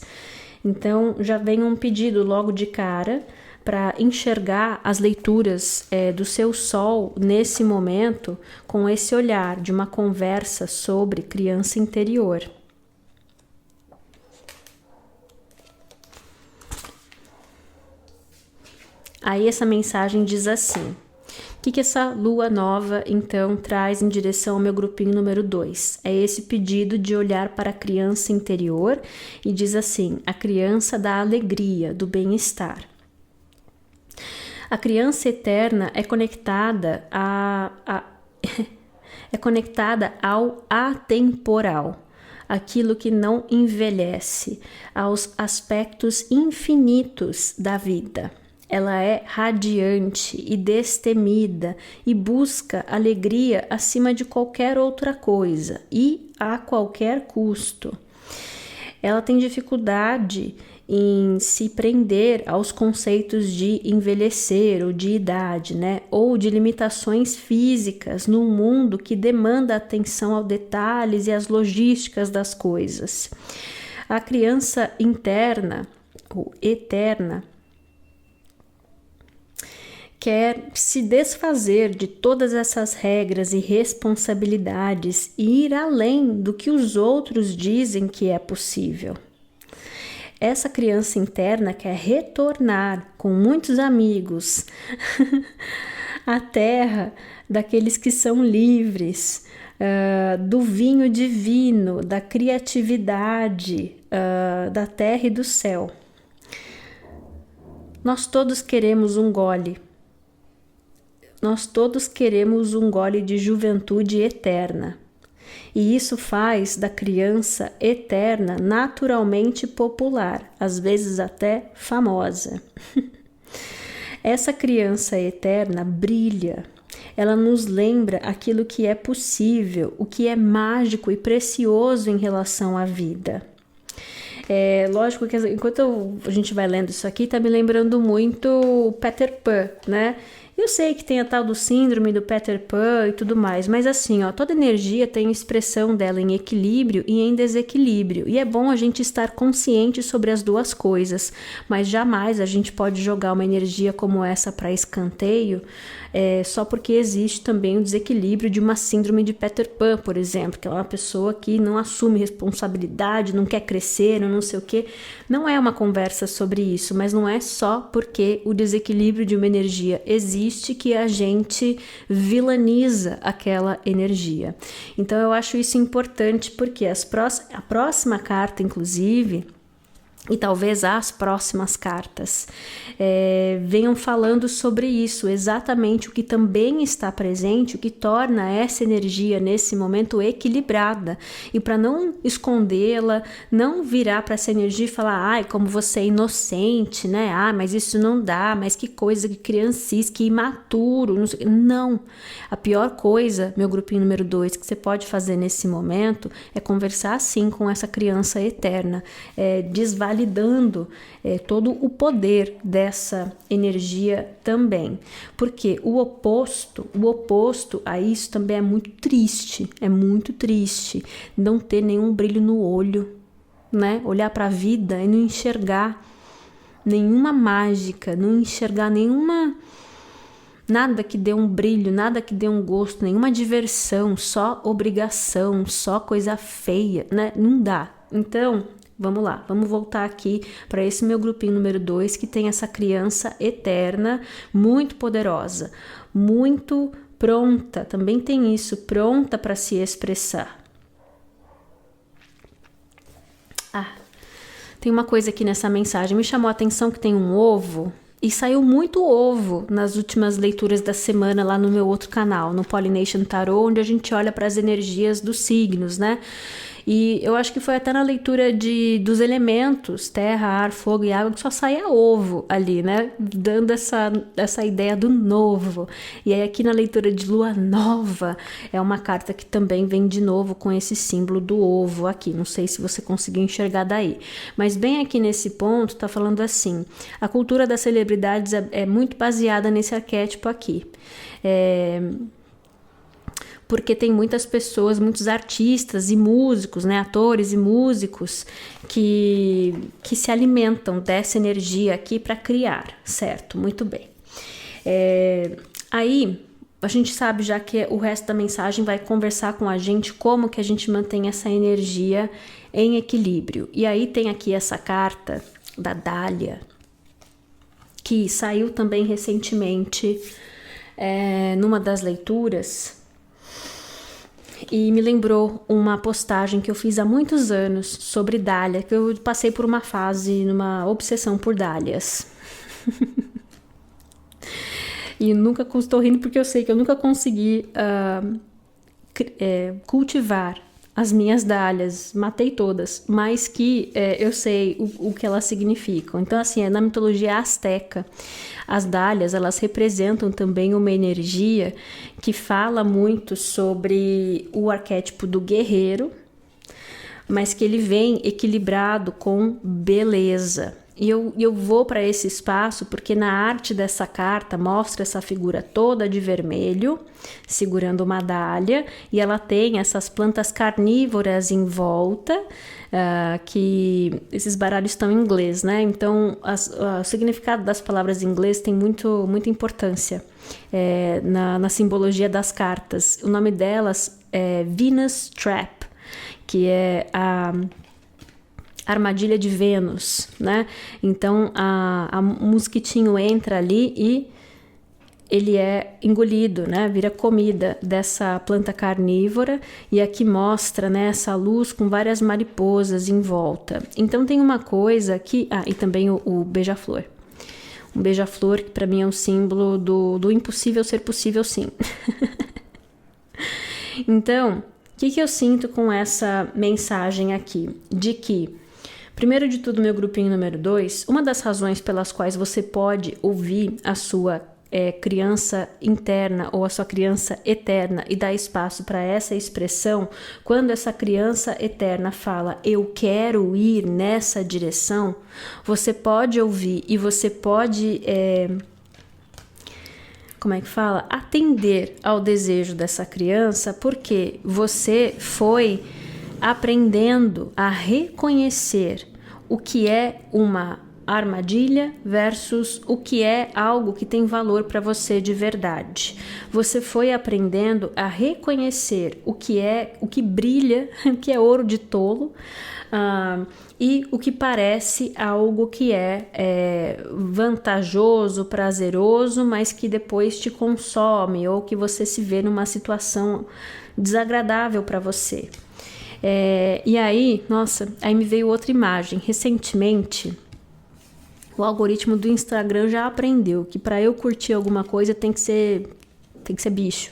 Então, já vem um pedido logo de cara para enxergar as leituras do seu sol nesse momento com esse olhar de uma conversa sobre criança interior. Aí essa mensagem diz assim: o que essa lua nova, então, traz em direção ao meu grupinho número 2? É esse pedido de olhar para a criança interior e diz assim: a criança da alegria, do bem-estar. A criança eterna é conectada é conectada ao atemporal, aquilo que não envelhece, aos aspectos infinitos da vida. Ela é radiante e destemida e busca alegria acima de qualquer outra coisa e a qualquer custo. Ela tem dificuldade em se prender aos conceitos de envelhecer ou de idade, né? Ou de limitações físicas num mundo que demanda atenção aos detalhes e às logísticas das coisas. A criança interna ou eterna quer se desfazer de todas essas regras e responsabilidades e ir além do que os outros dizem que é possível. Essa criança interna quer retornar com muitos amigos à terra daqueles que são livres, do vinho divino, da criatividade, da terra e do céu. Nós todos queremos um gole. Nós todos queremos um gole de juventude eterna. E isso faz da criança eterna naturalmente popular, às vezes até famosa. Essa criança eterna brilha. Ela nos lembra aquilo que é possível, o que é mágico e precioso em relação à vida. Lógico que enquanto a gente vai lendo isso aqui, tá me lembrando muito Peter Pan, né? Eu sei que tem a tal do síndrome do Peter Pan e tudo mais, mas assim, toda energia tem expressão dela em equilíbrio e em desequilíbrio, e é bom a gente estar consciente sobre as duas coisas, mas jamais a gente pode jogar uma energia como essa para escanteio, só porque existe também o desequilíbrio de uma síndrome de Peter Pan, por exemplo, que é uma pessoa que não assume responsabilidade, não quer crescer, não sei o quê. Não é uma conversa sobre isso, mas não é só porque o desequilíbrio de uma energia existe triste que a gente vilaniza aquela energia. Então eu acho isso importante porque a próxima carta, inclusive, e talvez as próximas cartas venham falando sobre isso, exatamente o que também está presente, o que torna essa energia nesse momento equilibrada. E para não escondê-la, não virar para essa energia e falar, ai, como você é inocente, né? Ah, mas isso não dá, mas que coisa, que criancice, que imaturo. Não. A pior coisa, meu grupinho número 2, que você pode fazer nesse momento é conversar assim com essa criança eterna, desvalidando todo o poder dessa energia também, porque o oposto a isso também é muito triste, não ter nenhum brilho no olho, né? Olhar para a vida e não enxergar nenhuma mágica, não enxergar nada que dê um brilho, nada que dê um gosto, nenhuma diversão, só obrigação, só coisa feia, né? Não dá. Então, vamos lá, vamos voltar aqui para esse meu grupinho número 2, que tem essa criança eterna, muito poderosa, muito pronta, também tem isso, pronta para se expressar. Tem uma coisa aqui nessa mensagem, me chamou a atenção que tem um ovo, e saiu muito ovo nas últimas leituras da semana lá no meu outro canal, no Pollination Tarot, onde a gente olha para as energias dos signos, né? E eu acho que foi até na leitura dos elementos, terra, ar, fogo e água, que só saía ovo ali, né? Dando essa ideia do novo. E aí aqui na leitura de lua nova, é uma carta que também vem de novo com esse símbolo do ovo aqui. Não sei se você conseguiu enxergar daí. Mas bem aqui nesse ponto, tá falando assim, a cultura das celebridades é muito baseada nesse arquétipo aqui. Porque tem muitas pessoas, muitos artistas e músicos, né, atores e músicos que se alimentam dessa energia aqui para criar, certo? Muito bem. Aí a gente sabe já que o resto da mensagem vai conversar com a gente como que a gente mantém essa energia em equilíbrio. E aí tem aqui essa carta da Dália, que saiu também recentemente numa das leituras. E me lembrou uma postagem que eu fiz há muitos anos sobre dália, que eu passei por uma fase, numa obsessão por dálias. E nunca estou rindo porque eu sei que eu nunca consegui cultivar as minhas dálias, matei todas, mas que eu sei o que elas significam. Então, assim, na mitologia asteca, as dálias, elas representam também uma energia que fala muito sobre o arquétipo do guerreiro, mas que ele vem equilibrado com beleza. E eu vou para esse espaço porque na arte dessa carta mostra essa figura toda de vermelho, segurando uma dália, e ela tem essas plantas carnívoras em volta, que esses baralhos estão em inglês, né? Então, o significado das palavras em inglês tem muita importância na simbologia das cartas. O nome delas é Venus Trap, que é a armadilha de Vênus, né? Então a mosquitinho entra ali e ele é engolido, né? Vira comida dessa planta carnívora, e aqui mostra, né, essa luz com várias mariposas em volta. Então tem uma coisa que... e também o beija-flor. Um beija-flor que para mim é um símbolo do impossível ser possível, sim. Então, o que eu sinto com essa mensagem aqui? De que, primeiro de tudo, meu grupinho número 2, uma das razões pelas quais você pode ouvir a sua criança interna ou a sua criança eterna e dar espaço para essa expressão, quando essa criança eterna fala, eu quero ir nessa direção, você pode ouvir e você pode... atender ao desejo dessa criança, porque você foi aprendendo a reconhecer o que é uma armadilha versus o que é algo que tem valor para você de verdade. Você foi aprendendo a reconhecer o que brilha, o que é ouro de tolo, e o que parece algo que é vantajoso, prazeroso, mas que depois te consome ou que você se vê numa situação desagradável para você. E aí, nossa, aí me veio outra imagem. Recentemente, o algoritmo do Instagram já aprendeu que para eu curtir alguma coisa tem que ser bicho.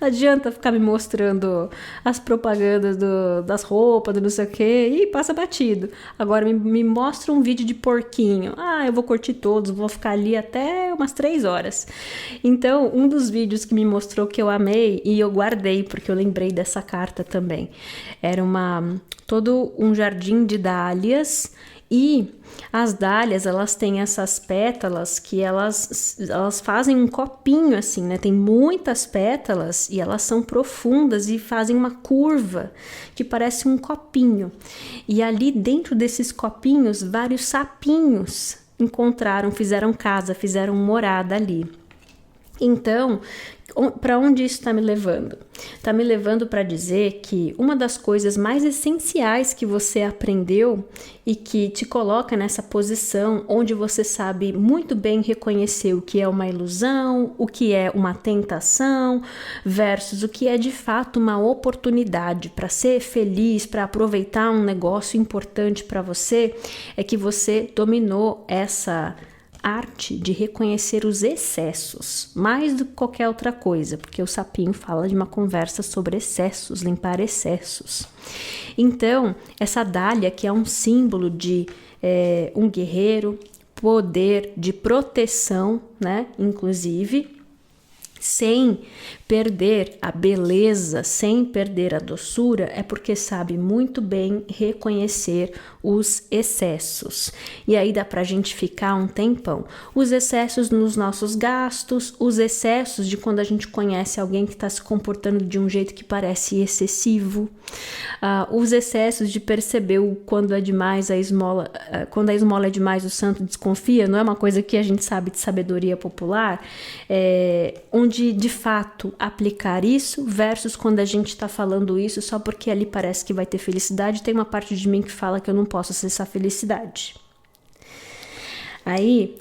Não adianta ficar me mostrando as propagandas das roupas, do não sei o que, e passa batido. Agora me mostra um vídeo de porquinho. Eu vou curtir todos, vou ficar ali até umas 3 horas. Então, um dos vídeos que me mostrou que eu amei, e eu guardei, porque eu lembrei dessa carta também, era todo um jardim de dálias. E as dálias, elas têm essas pétalas que elas fazem um copinho assim, né? Tem muitas pétalas e elas são profundas e fazem uma curva que parece um copinho. E ali dentro desses copinhos, vários sapinhos fizeram casa, fizeram morada ali. Então, para onde isso está me levando? Está me levando para dizer que uma das coisas mais essenciais que você aprendeu e que te coloca nessa posição onde você sabe muito bem reconhecer o que é uma ilusão, o que é uma tentação, versus o que é de fato uma oportunidade para ser feliz, para aproveitar um negócio importante para você, é que você dominou essa arte de reconhecer os excessos, mais do que qualquer outra coisa, porque o sapinho fala de uma conversa sobre excessos, limpar excessos. Então, essa dália, que é um símbolo de um guerreiro, poder, de proteção, né? Inclusive, sem perder a beleza, sem perder a doçura, é porque sabe muito bem reconhecer os excessos. E aí dá pra gente ficar um tempão. Os excessos nos nossos gastos, os excessos de quando a gente conhece alguém que está se comportando de um jeito que parece excessivo, os excessos de perceber quando é demais a esmola, quando a esmola é demais o santo desconfia, não é uma coisa que a gente sabe de sabedoria popular, onde de fato aplicar isso versus quando a gente está falando isso só porque ali parece que vai ter felicidade, tem uma parte de mim que fala que eu não posso acessar a felicidade. Aí,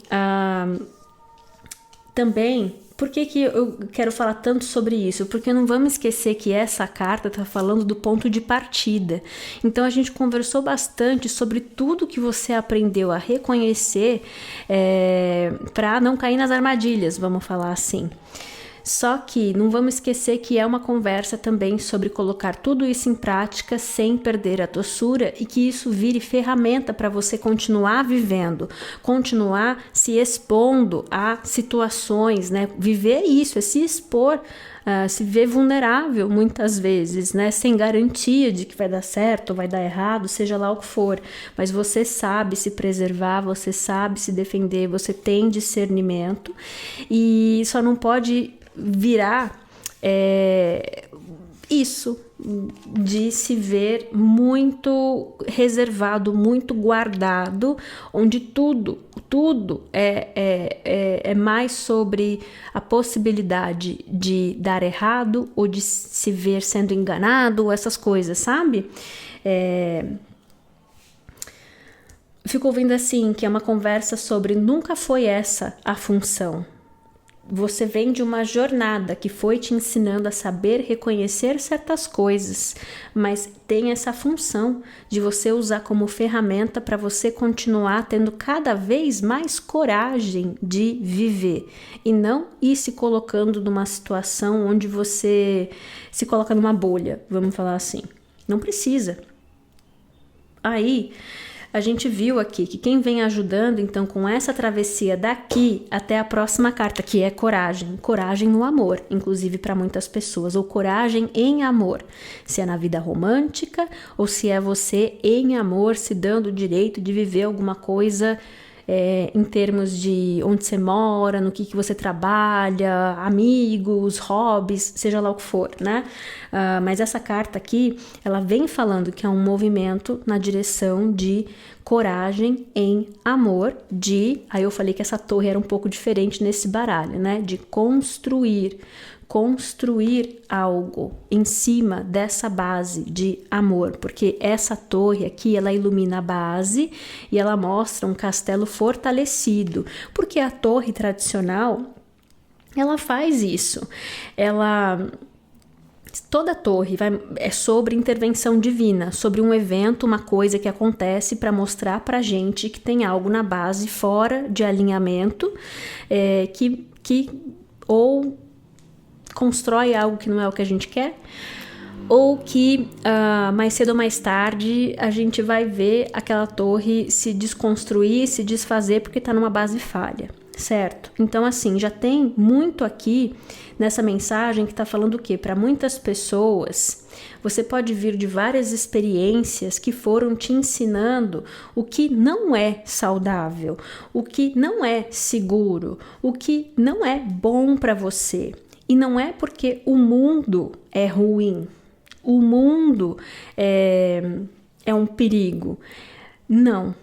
também, por que eu quero falar tanto sobre isso? Porque não vamos esquecer que essa carta está falando do ponto de partida. Então, a gente conversou bastante sobre tudo que você aprendeu a reconhecer para não cair nas armadilhas, vamos falar assim. Só que não vamos esquecer que é uma conversa também sobre colocar tudo isso em prática sem perder a doçura e que isso vire ferramenta para você continuar vivendo, continuar se expondo a situações, né? Viver isso, é se expor, se ver vulnerável muitas vezes, né? Sem garantia de que vai dar certo ou vai dar errado, seja lá o que for. Mas você sabe se preservar, você sabe se defender, você tem discernimento e só não pode virar isso de se ver muito reservado, muito guardado, onde tudo é mais sobre a possibilidade de dar errado ou de se ver sendo enganado, essas coisas, sabe? Fico ouvindo assim, que é uma conversa sobre nunca foi essa a função. Você vem de uma jornada que foi te ensinando a saber reconhecer certas coisas, mas tem essa função de você usar como ferramenta para você continuar tendo cada vez mais coragem de viver e não ir se colocando numa situação onde você se coloca numa bolha, vamos falar assim. Não precisa. Aí a gente viu aqui que quem vem ajudando, então, com essa travessia daqui até a próxima carta, que é coragem. Coragem no amor, inclusive para muitas pessoas. Ou coragem em amor. Se é na vida romântica ou se é você em amor se dando o direito de viver alguma coisa em termos de onde você mora, no que você trabalha, amigos, hobbies, seja lá o que for, né? Mas essa carta aqui, ela vem falando que é um movimento na direção de coragem em amor, aí eu falei que essa torre era um pouco diferente nesse baralho, né? De construir algo em cima dessa base de amor, porque essa torre aqui, ela ilumina a base e ela mostra um castelo fortalecido, porque a torre tradicional, ela faz isso, toda a torre é sobre intervenção divina, sobre um evento, uma coisa que acontece para mostrar pra gente que tem algo na base fora de alinhamento, que ou constrói algo que não é o que a gente quer, ou que mais cedo ou mais tarde a gente vai ver aquela torre se desconstruir, se desfazer porque está numa base falha, certo? Então assim, já tem muito aqui nessa mensagem que está falando o quê? Para muitas pessoas, você pode vir de várias experiências que foram te ensinando o que não é saudável, o que não é seguro, o que não é bom para você. E não é porque o mundo é ruim, o mundo é um perigo. Não.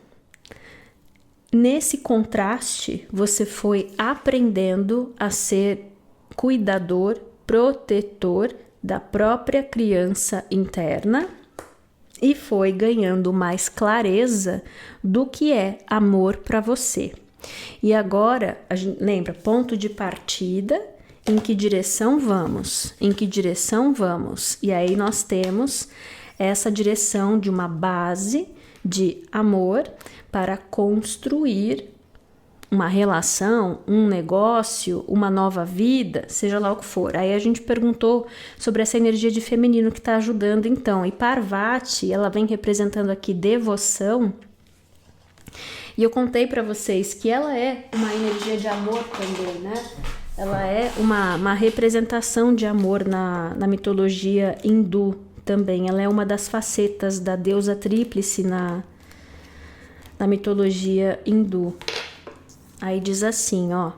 Nesse contraste, você foi aprendendo a ser cuidador, protetor da própria criança interna e foi ganhando mais clareza do que é amor para você. E agora, a gente lembra, ponto de partida. Em que direção vamos? Em que direção vamos? E aí nós temos essa direção de uma base de amor para construir uma relação, um negócio, uma nova vida, seja lá o que for. Aí a gente perguntou sobre essa energia de feminino que está ajudando então. E Parvati, ela vem representando aqui devoção. E eu contei para vocês que ela é uma energia de amor também, né? Ela é uma representação de amor na mitologia hindu também. Ela é uma das facetas da deusa tríplice na mitologia hindu. Aí diz assim, ó.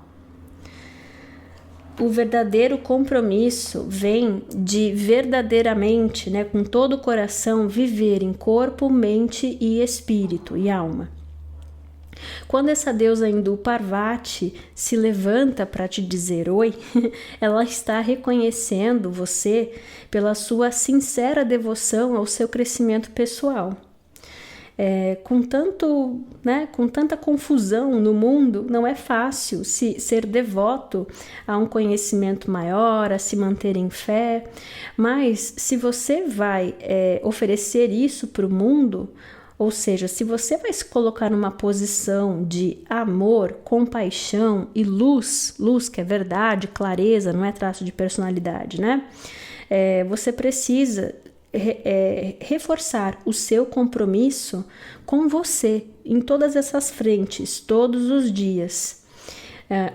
O verdadeiro compromisso vem de verdadeiramente, né, com todo o coração, viver em corpo, mente e espírito e alma. Quando essa deusa hindu Parvati se levanta para te dizer oi, ela está reconhecendo você pela sua sincera devoção ao seu crescimento pessoal. Com tanta confusão no mundo, não é fácil ser devoto a um conhecimento maior, a se manter em fé, mas se você vai oferecer isso para o mundo, ou seja, se você vai se colocar numa posição de amor, compaixão e luz que é verdade, clareza, não é traço de personalidade, né? Você precisa reforçar o seu compromisso com você em todas essas frentes, todos os dias.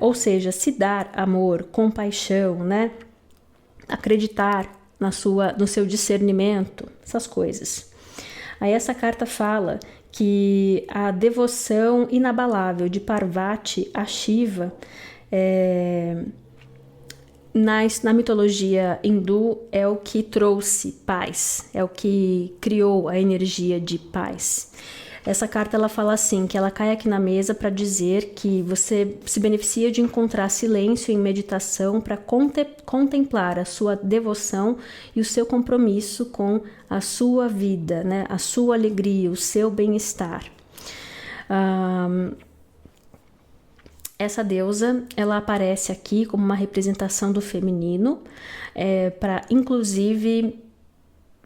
Ou seja, se dar amor, compaixão, né? Acreditar no seu discernimento, essas coisas. Aí essa carta fala que a devoção inabalável de Parvati a Shiva na mitologia hindu é o que trouxe paz, é o que criou a energia de paz. Essa carta ela fala assim, que ela cai aqui na mesa para dizer que você se beneficia de encontrar silêncio em meditação para contemplar a sua devoção e o seu compromisso com a sua vida, né? A sua alegria, o seu bem-estar. Essa deusa, ela aparece aqui como uma representação do feminino, para inclusive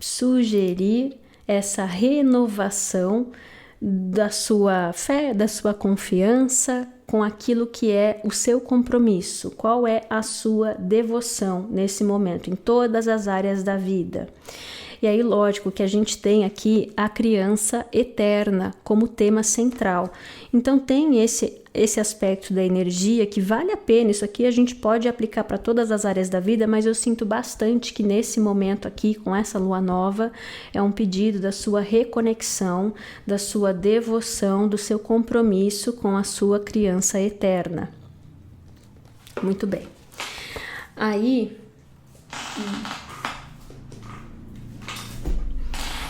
sugerir essa renovação da sua fé, da sua confiança com aquilo que é o seu compromisso, qual é a sua devoção nesse momento, em todas as áreas da vida. E aí, lógico que a gente tem aqui a criança eterna como tema central. Então tem esse aspecto da energia que vale a pena. Isso aqui a gente pode aplicar para todas as áreas da vida, mas eu sinto bastante que nesse momento aqui, com essa lua nova, é um pedido da sua reconexão, da sua devoção, do seu compromisso com a sua criança eterna. Muito bem. Aí,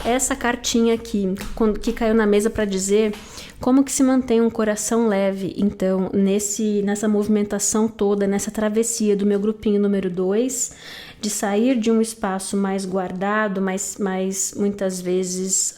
essa cartinha aqui, que caiu na mesa para dizer como que se mantém um coração leve, então, nessa movimentação toda, nessa travessia do meu grupinho número 2, de sair de um espaço mais guardado, mais muitas vezes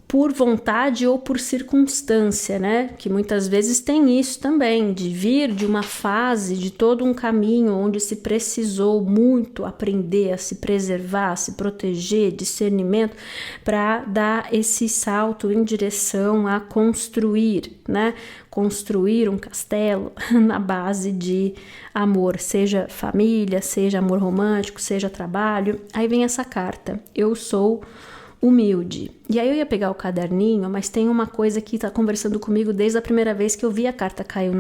por vontade ou por circunstância, né? Que muitas vezes tem isso também, de vir de uma fase, de todo um caminho onde se precisou muito aprender a se preservar, a se proteger, discernimento, para dar esse salto em direção a construir, né? Construir um castelo na base de amor, seja família, seja amor romântico, seja trabalho. Aí vem essa carta, eu sou humilde. E aí eu ia pegar o caderninho, mas tem uma coisa que está conversando comigo desde a primeira vez que eu vi a carta cair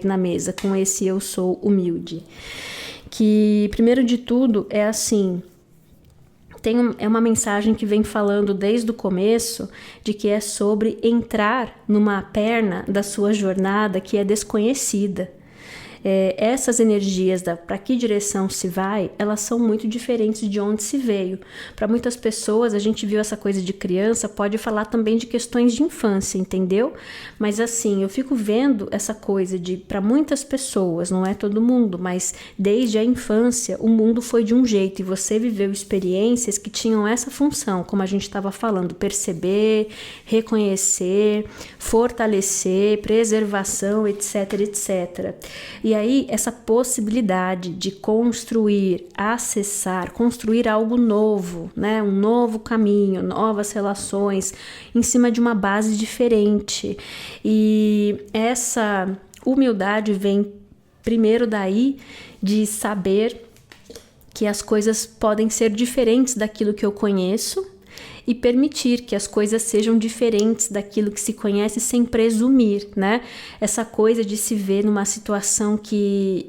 na mesa, com esse eu sou humilde. Que, primeiro de tudo, é assim, é uma mensagem que vem falando desde o começo, de que é sobre entrar numa perna da sua jornada que é desconhecida. Essas energias para que direção se vai, elas são muito diferentes de onde se veio. Para muitas pessoas, a gente viu essa coisa de criança, pode falar também de questões de infância, entendeu? Mas assim, eu fico vendo essa coisa de, para muitas pessoas, não é todo mundo, mas desde a infância, o mundo foi de um jeito e você viveu experiências que tinham essa função, como a gente estava falando, perceber, reconhecer, fortalecer, preservação, etc, etc. E aí, essa possibilidade de construir, acessar, construir algo novo, né? Um novo caminho, novas relações, em cima de uma base diferente. E essa humildade vem primeiro daí de saber que as coisas podem ser diferentes daquilo que eu conheço, e permitir que as coisas sejam diferentes daquilo que se conhece sem presumir, né? Essa coisa de se ver numa situação que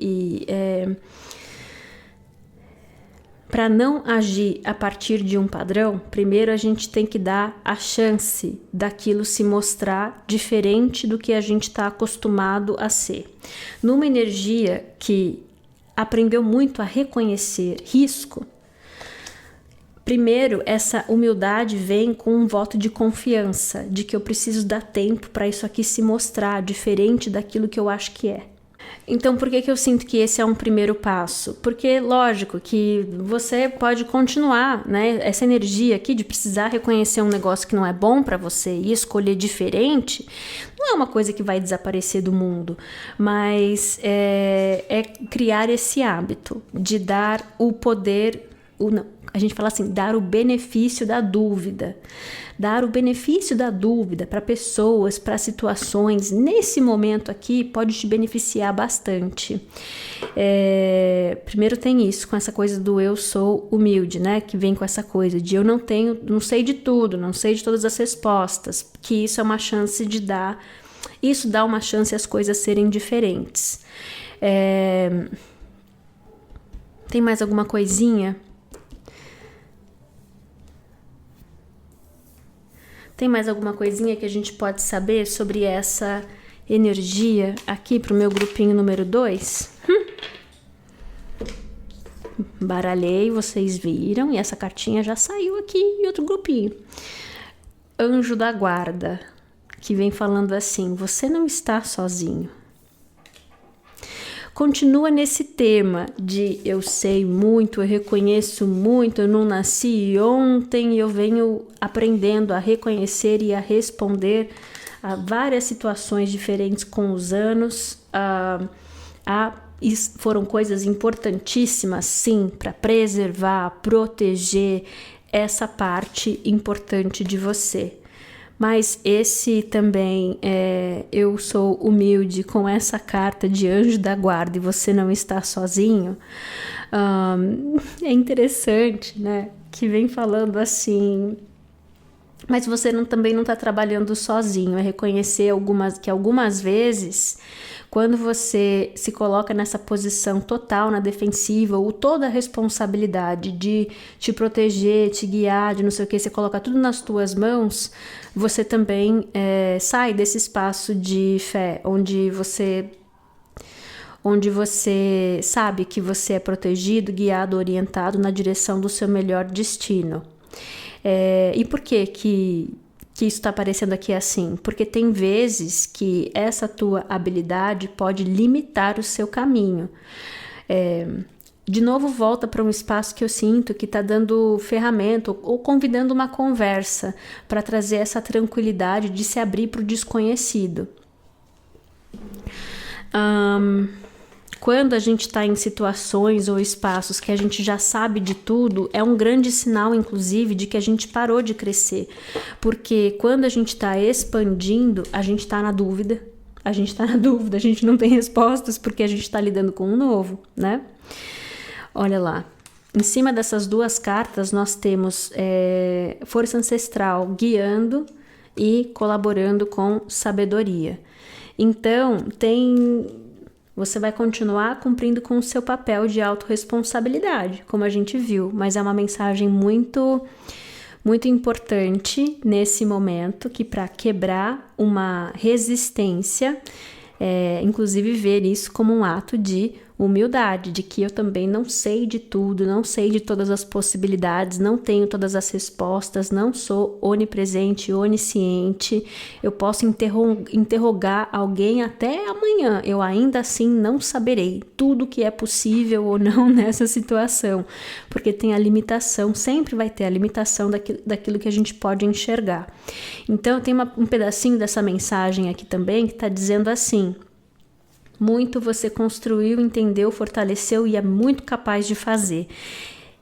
para não agir a partir de um padrão, primeiro a gente tem que dar a chance daquilo se mostrar diferente do que a gente está acostumado a ser. Numa energia que aprendeu muito a reconhecer risco, primeiro, essa humildade vem com um voto de confiança, de que eu preciso dar tempo para isso aqui se mostrar diferente daquilo que eu acho que é. Então, por que eu sinto que esse é um primeiro passo? Porque, lógico, que você pode continuar, né? Essa energia aqui de precisar reconhecer um negócio que não é bom para você e escolher diferente, não é uma coisa que vai desaparecer do mundo, mas é criar esse hábito de dar o poder, a gente fala assim, dar o benefício da dúvida. Dar o benefício da dúvida para pessoas, para situações, nesse momento aqui, pode te beneficiar bastante. Primeiro tem isso, com essa coisa do eu sou humilde, né? Que vem com essa coisa de eu não sei de tudo, não sei de todas as respostas, que isso é uma chance de dar, isso dá uma chance as coisas serem diferentes. Tem mais alguma coisinha? Tem mais alguma coisinha que a gente pode saber sobre essa energia aqui para o meu grupinho número 2? Baralhei, vocês viram, e essa cartinha já saiu aqui em outro grupinho. Anjo da guarda, que vem falando assim, você não está sozinho. Continua nesse tema de eu sei muito, eu reconheço muito, eu não nasci ontem, eu venho aprendendo a reconhecer e a responder a várias situações diferentes com os anos. Foram coisas importantíssimas, sim, para preservar, proteger essa parte importante de você. Mas esse também, eu sou humilde com essa carta de anjo da guarda e você não está sozinho. É interessante, né? Que vem falando assim... Mas você também não está trabalhando sozinho. É reconhecer que algumas vezes, quando você se coloca nessa posição total na defensiva, ou toda a responsabilidade de te proteger, te guiar, de não sei o que, você coloca tudo nas tuas mãos, você também sai desse espaço de fé, onde você sabe que você é protegido, guiado, orientado na direção do seu melhor destino. E por que isso está aparecendo aqui assim? Porque tem vezes que essa tua habilidade pode limitar o seu caminho. De novo, volta para um espaço que eu sinto que está dando ferramenta ou convidando uma conversa para trazer essa tranquilidade de se abrir para o desconhecido. Quando a gente está em situações ou espaços que a gente já sabe de tudo, é um grande sinal, inclusive, de que a gente parou de crescer. Porque quando a gente está expandindo, a gente está na dúvida. A gente não tem respostas porque a gente está lidando com um novo, né? Olha lá. Em cima dessas duas cartas, nós temos força ancestral guiando e colaborando com sabedoria. Então, você vai continuar cumprindo com o seu papel de autorresponsabilidade, como a gente viu, mas é uma mensagem muito, muito importante nesse momento, que para quebrar uma resistência, inclusive ver isso como um ato de humildade, de que eu também não sei de tudo, não sei de todas as possibilidades, não tenho todas as respostas, não sou onipresente, onisciente, eu posso interrogar alguém até amanhã, eu ainda assim não saberei tudo que é possível ou não nessa situação, porque tem a limitação, sempre vai ter a limitação daquilo que a gente pode enxergar. Então tem um pedacinho dessa mensagem aqui também que está dizendo assim: muito você construiu, entendeu, fortaleceu e é muito capaz de fazer.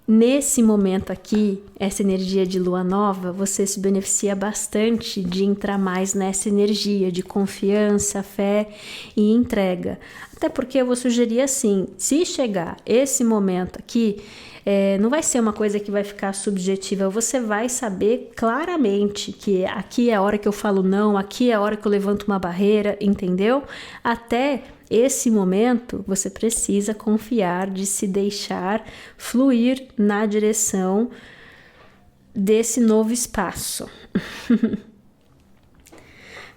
Nesse momento aqui, essa energia de lua nova, você se beneficia bastante de entrar mais nessa energia de confiança, fé e entrega. Até porque eu vou sugerir assim, se chegar esse momento aqui, não vai ser uma coisa que vai ficar subjetiva, você vai saber claramente que aqui é a hora que eu falo não, aqui é a hora que eu levanto uma barreira, entendeu? Até esse momento, você precisa confiar, de se deixar fluir na direção desse novo espaço.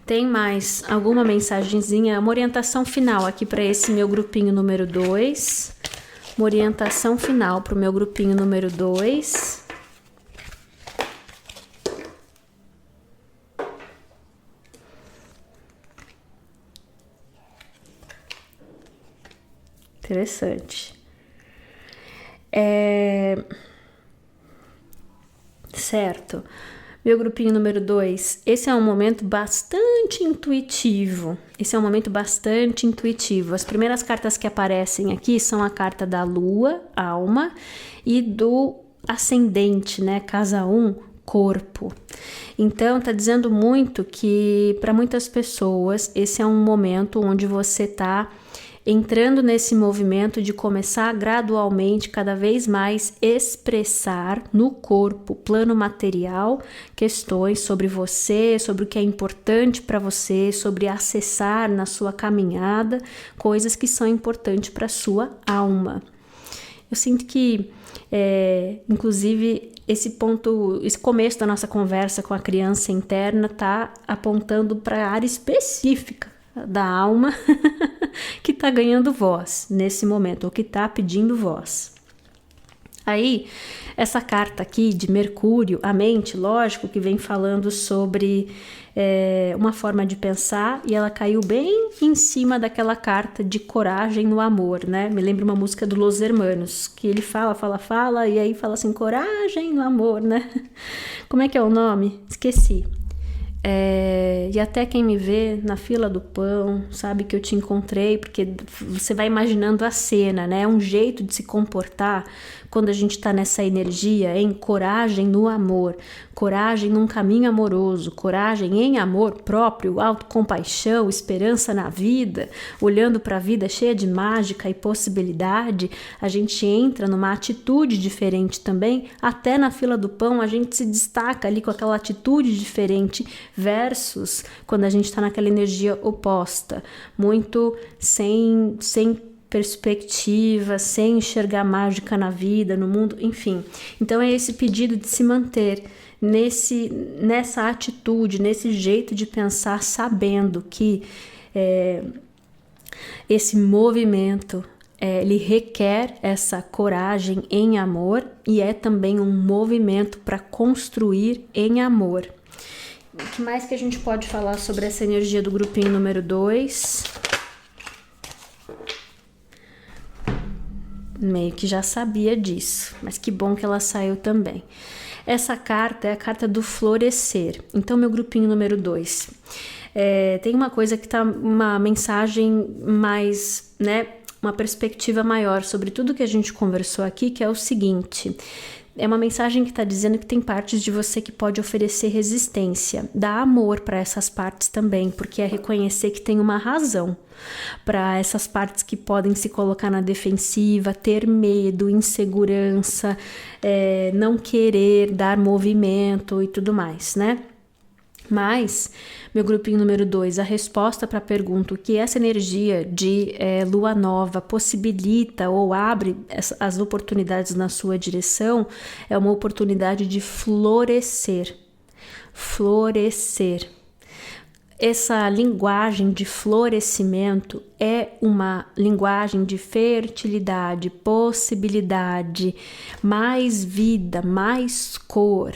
Tem mais alguma mensagenzinha, uma orientação final aqui para esse meu grupinho número 2. Uma orientação final para o meu grupinho número 2. Interessante. Certo. Meu grupinho número 2, esse é um momento bastante intuitivo. As primeiras cartas que aparecem aqui são a carta da Lua, alma, e do ascendente, né? Casa 1, corpo. Então, tá dizendo muito que para muitas pessoas esse é um momento onde você tá entrando nesse movimento de começar gradualmente, cada vez mais, expressar no corpo, plano material, questões sobre você, sobre o que é importante para você, sobre acessar na sua caminhada, coisas que são importantes para sua alma. Eu sinto que, inclusive, esse começo da nossa conversa com a criança interna tá apontando para a área específica da alma que está ganhando voz nesse momento, ou que está pedindo voz. Aí, essa carta aqui de Mercúrio, a mente, lógico, que vem falando sobre uma forma de pensar, e ela caiu bem em cima daquela carta de coragem no amor, né? Me lembra uma música do Los Hermanos, que ele fala, e aí fala assim, coragem no amor, né? Como é que é o nome? Esqueci. E até quem me vê na fila do pão sabe que eu te encontrei, porque você vai imaginando a cena, né? É um jeito de se comportar quando a gente está nessa energia em coragem no amor, coragem num caminho amoroso, coragem em amor próprio, autocompaixão, esperança na vida, olhando para a vida cheia de mágica e possibilidade, a gente entra numa atitude diferente também. Até na fila do pão a gente se destaca ali com aquela atitude diferente versus quando a gente está naquela energia oposta, muito sem perspectiva, sem enxergar mágica na vida, no mundo, enfim. Então é esse pedido de se manter nessa atitude, nesse jeito de pensar, sabendo que esse movimento ele requer essa coragem em amor e é também um movimento para construir em amor. O que mais que a gente pode falar sobre essa energia do grupinho número 2? Meio que já sabia disso, mas que bom que ela saiu também. Essa carta é a carta do florescer. Então, meu grupinho número 2. Tem uma coisa que tá uma mensagem mais, né? Uma perspectiva maior sobre tudo que a gente conversou aqui, que é o seguinte. É uma mensagem que está dizendo que tem partes de você que pode oferecer resistência. Dá amor para essas partes também, porque é reconhecer que tem uma razão para essas partes que podem se colocar na defensiva, ter medo, insegurança, não querer dar movimento e tudo mais, né? Mas, meu grupinho número 2, a resposta para a pergunta o que essa energia de lua nova possibilita ou abre as oportunidades na sua direção é uma oportunidade de florescer. Florescer. Essa linguagem de florescimento é uma linguagem de fertilidade, possibilidade, mais vida, mais cor,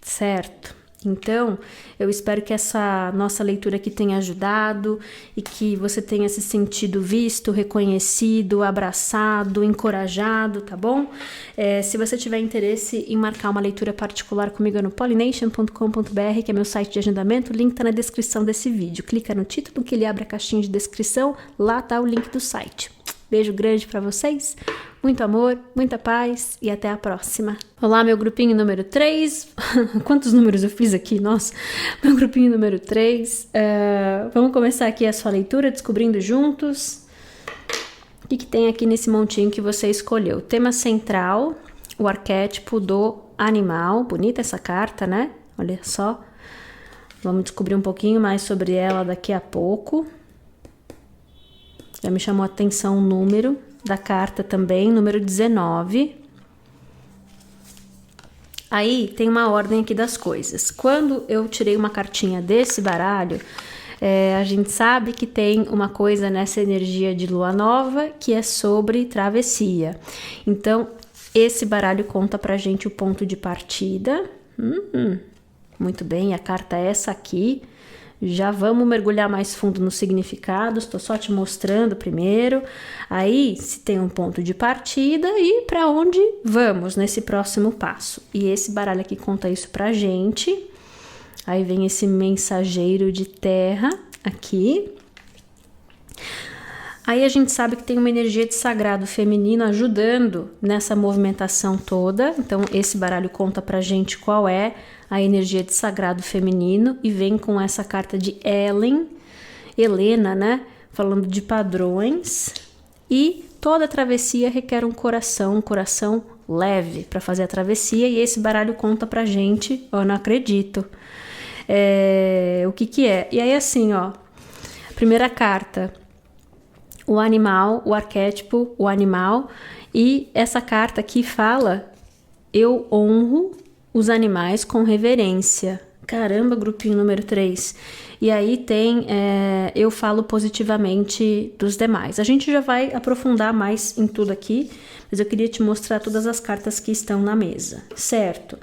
certo? Então, eu espero que essa nossa leitura aqui tenha ajudado e que você tenha se sentido visto, reconhecido, abraçado, encorajado, tá bom? Se você tiver interesse em marcar uma leitura particular comigo é no pollination.com.br, que é meu site de agendamento, o link tá na descrição desse vídeo. Clica no título que ele abre a caixinha de descrição, lá tá o link do site. Beijo grande para vocês, muito amor, muita paz e até a próxima. Olá, meu grupinho número 3. Quantos números eu fiz aqui? Nossa, meu grupinho número 3. Vamos começar aqui a sua leitura, descobrindo juntos o que tem aqui nesse montinho que você escolheu. Tema central, o arquétipo do animal. Bonita essa carta, né? Olha só. Vamos descobrir um pouquinho mais sobre ela daqui a pouco. Já me chamou a atenção o número da carta também, número 19. Aí tem uma ordem aqui das coisas. Quando eu tirei uma cartinha desse baralho, a gente sabe que tem uma coisa nessa energia de lua nova que é sobre travessia. Então, esse baralho conta pra gente o ponto de partida. Muito bem, a carta é essa aqui. Já vamos mergulhar mais fundo nos significados, estou só te mostrando primeiro. Aí, se tem um ponto de partida e para onde vamos nesse próximo passo. E esse baralho aqui conta isso pra gente. Aí vem esse mensageiro de terra aqui. Aí a gente sabe que tem uma energia de sagrado feminino ajudando nessa movimentação toda. Então, esse baralho conta pra gente qual é a energia de sagrado feminino e vem com essa carta de Helena, né? Falando de padrões. E toda travessia requer um coração leve para fazer a travessia. E esse baralho conta pra gente, eu não acredito, o que é. E aí assim, ó, primeira carta, o animal, o arquétipo, o animal. E essa carta aqui fala, eu honro os animais com reverência. Caramba, grupinho número 3. E aí tem, eu falo positivamente dos demais. A gente já vai aprofundar mais em tudo aqui, mas eu queria te mostrar todas as cartas que estão na mesa, certo?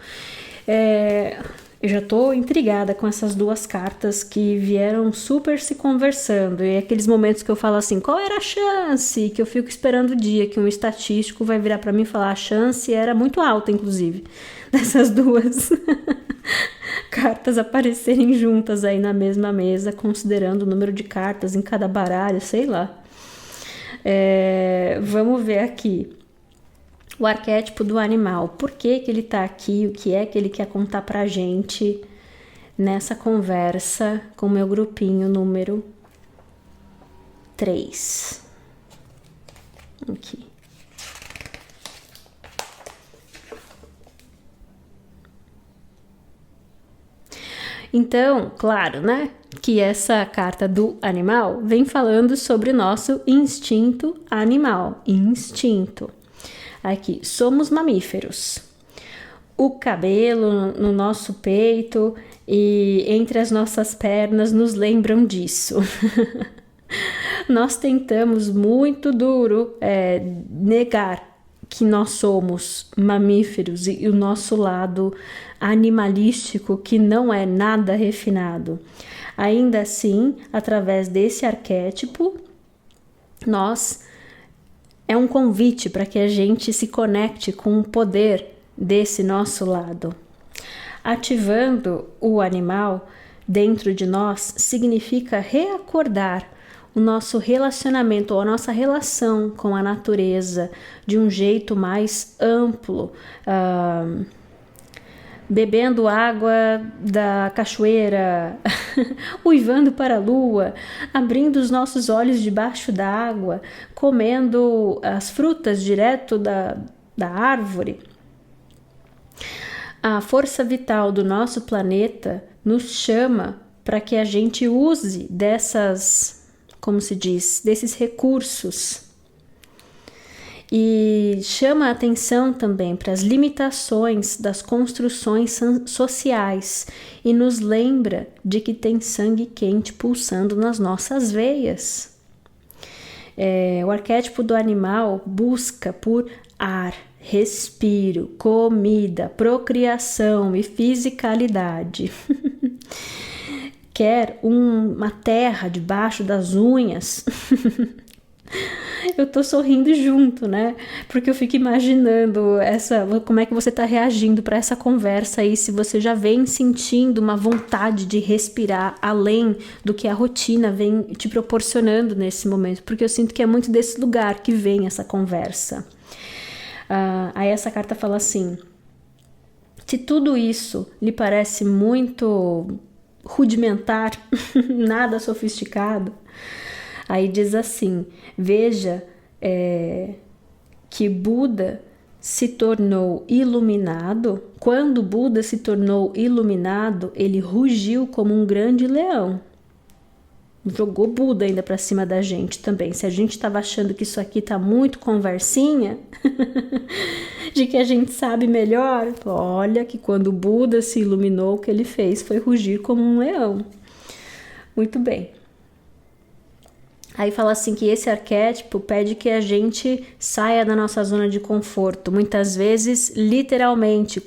Eu já tô intrigada com essas duas cartas que vieram super se conversando. E aqueles momentos que eu falo assim, qual era a chance? Que eu fico esperando o dia que um estatístico vai virar pra mim e falar, a chance era muito alta, inclusive, dessas duas cartas aparecerem juntas aí na mesma mesa, considerando o número de cartas em cada baralho, sei lá. Vamos ver aqui. o arquétipo do animal. Por que que ele tá aqui? O que é que ele quer contar pra gente nessa conversa com o meu grupinho número 3? Aqui. Então, claro, né, que essa carta do animal vem falando sobre o nosso instinto animal. Instinto. Aqui, somos mamíferos. O cabelo no nosso peito e entre as nossas pernas nos lembram disso. Nós tentamos muito duro negar que nós somos mamíferos e o nosso lado animalístico, que não é nada refinado. Ainda assim, através desse arquétipo, é um convite para que a gente se conecte com o poder desse nosso lado. Ativando o animal dentro de nós significa reacordar o nosso relacionamento, ou a nossa relação com a natureza de um jeito mais amplo, bebendo água da cachoeira, uivando para a lua, abrindo os nossos olhos debaixo da água, comendo as frutas direto da árvore. A força vital do nosso planeta nos chama para que a gente use desses recursos. E chama a atenção também para as limitações das construções sociais e nos lembra de que tem sangue quente pulsando nas nossas veias. O arquétipo do animal busca por ar, respiro, comida, procriação e fisicalidade. Quer uma terra debaixo das unhas. Eu tô sorrindo junto, né? Porque eu fico imaginando como é que você tá reagindo para essa conversa aí, se você já vem sentindo uma vontade de respirar além do que a rotina vem te proporcionando nesse momento, porque eu sinto que é muito desse lugar que vem essa conversa. Aí essa carta fala assim: se tudo isso lhe parece muito rudimentar, nada sofisticado, aí diz assim: veja que Buda se tornou iluminado. Quando Buda se tornou iluminado, ele rugiu como um grande leão. Jogou Buda ainda para cima da gente também. Se a gente estava achando que isso aqui tá muito conversinha, de que a gente sabe melhor, olha que quando Buda se iluminou, o que ele fez foi rugir como um leão. Muito bem. Aí fala assim que esse arquétipo pede que a gente saia da nossa zona de conforto. Muitas vezes, literalmente,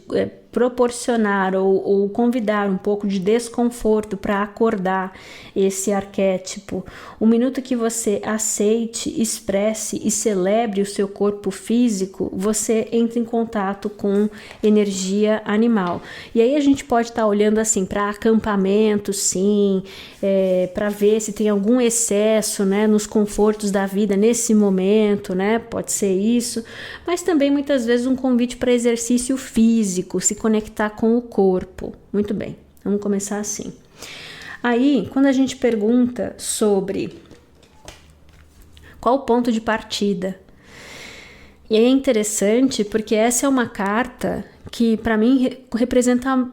proporcionar ou convidar um pouco de desconforto para acordar esse arquétipo. O minuto que você aceite, expresse e celebre o seu corpo físico, você entra em contato com energia animal. E aí a gente pode estar olhando assim para acampamento, sim, para ver se tem algum excesso, né, nos confortos da vida nesse momento, né? Pode ser isso, mas também muitas vezes um convite para exercício físico, se conectar com o corpo. Muito bem, vamos começar assim. Aí, quando a gente pergunta sobre qual o ponto de partida, e aí é interessante porque essa é uma carta que para mim representa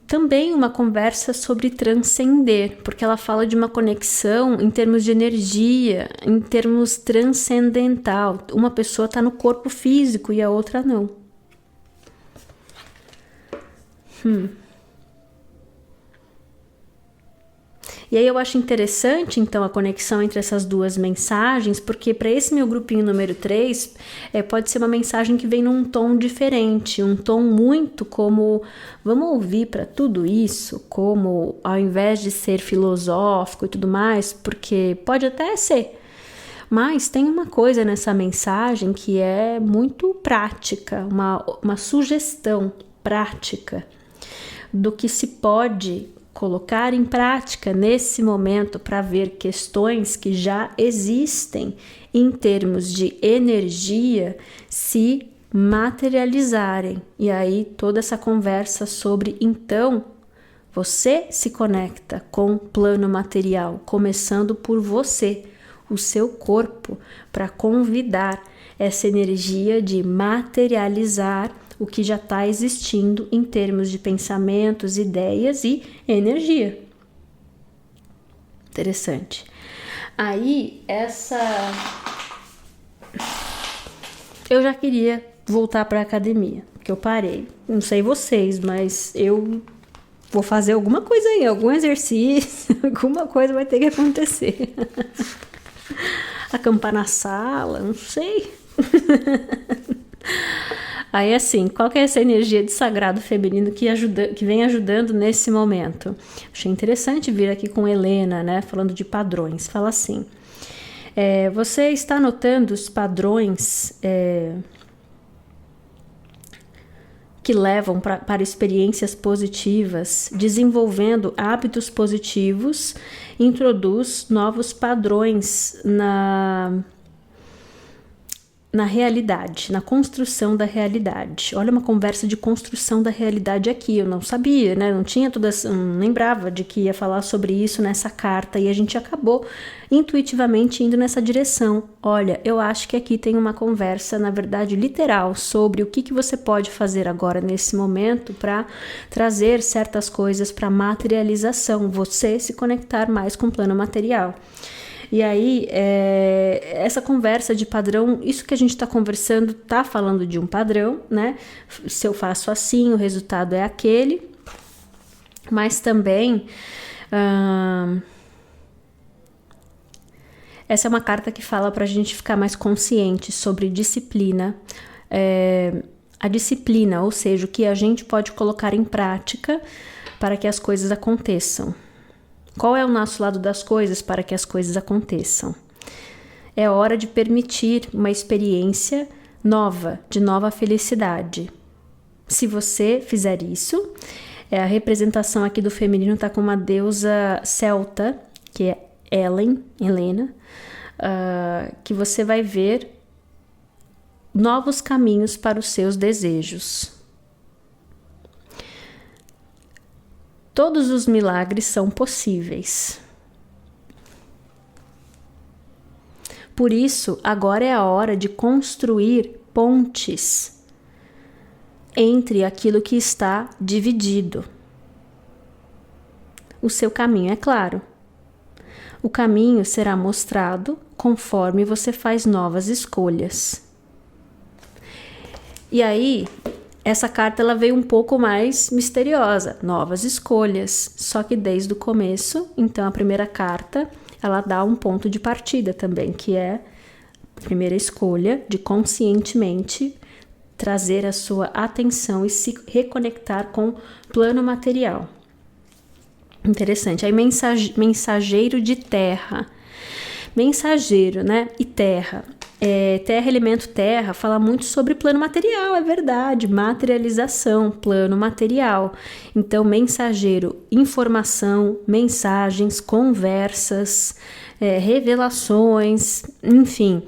também uma conversa sobre transcender, porque ela fala de uma conexão em termos de energia, em termos transcendental. Uma pessoa está no corpo físico e a outra não. E aí eu acho interessante, então, a conexão entre essas duas mensagens, porque para esse meu grupinho número 3, pode ser uma mensagem que vem num tom diferente, um tom muito como, vamos ouvir para tudo isso, como ao invés de ser filosófico e tudo mais, porque pode até ser, mas tem uma coisa nessa mensagem que é muito prática, uma sugestão prática do que se pode colocar em prática nesse momento para ver questões que já existem em termos de energia se materializarem. E aí toda essa conversa sobre então você se conecta com o plano material, começando por você, o seu corpo, para convidar essa energia de materializar o que já está existindo em termos de pensamentos, ideias e energia. Interessante. Aí, eu já queria voltar para a academia, porque eu parei. Não sei vocês, mas eu vou fazer alguma coisa aí, algum exercício, alguma coisa vai ter que acontecer. Acampar na sala, não sei. Aí assim, qual que é essa energia de sagrado feminino que vem ajudando nesse momento? Achei interessante vir aqui com Helena, né, falando de padrões. Fala assim, você está notando os padrões que levam para experiências positivas, desenvolvendo hábitos positivos, introduz novos padrões na realidade, na construção da realidade. Olha uma conversa de construção da realidade aqui, eu não sabia, né? Não lembrava de que ia falar sobre isso nessa carta e a gente acabou intuitivamente indo nessa direção. Olha, eu acho que aqui tem uma conversa, na verdade, literal, sobre o que você pode fazer agora nesse momento para trazer certas coisas para materialização, você se conectar mais com o plano material. E aí, essa conversa de padrão, isso que a gente está conversando, tá falando de um padrão, né? Se eu faço assim, o resultado é aquele. Mas também, essa é uma carta que fala para a gente ficar mais consciente sobre disciplina. A disciplina, ou seja, o que a gente pode colocar em prática para que as coisas aconteçam. Qual é o nosso lado das coisas para que as coisas aconteçam? É hora de permitir uma experiência nova, de nova felicidade. Se você fizer isso, a representação aqui do feminino está com uma deusa celta, que é Helena, que você vai ver novos caminhos para os seus desejos. Todos os milagres são possíveis. Por isso, agora é a hora de construir pontes entre aquilo que está dividido. O seu caminho é claro. O caminho será mostrado conforme você faz novas escolhas. E aí, essa carta ela veio um pouco mais misteriosa, novas escolhas, só que desde o começo, então a primeira carta, ela dá um ponto de partida também, que é a primeira escolha de conscientemente trazer a sua atenção e se reconectar com o plano material. Interessante, aí mensageiro de terra, mensageiro, né, e terra. Terra, elemento terra, fala muito sobre plano material, é verdade, materialização, plano material. Então, mensageiro, informação, mensagens, conversas, revelações, enfim,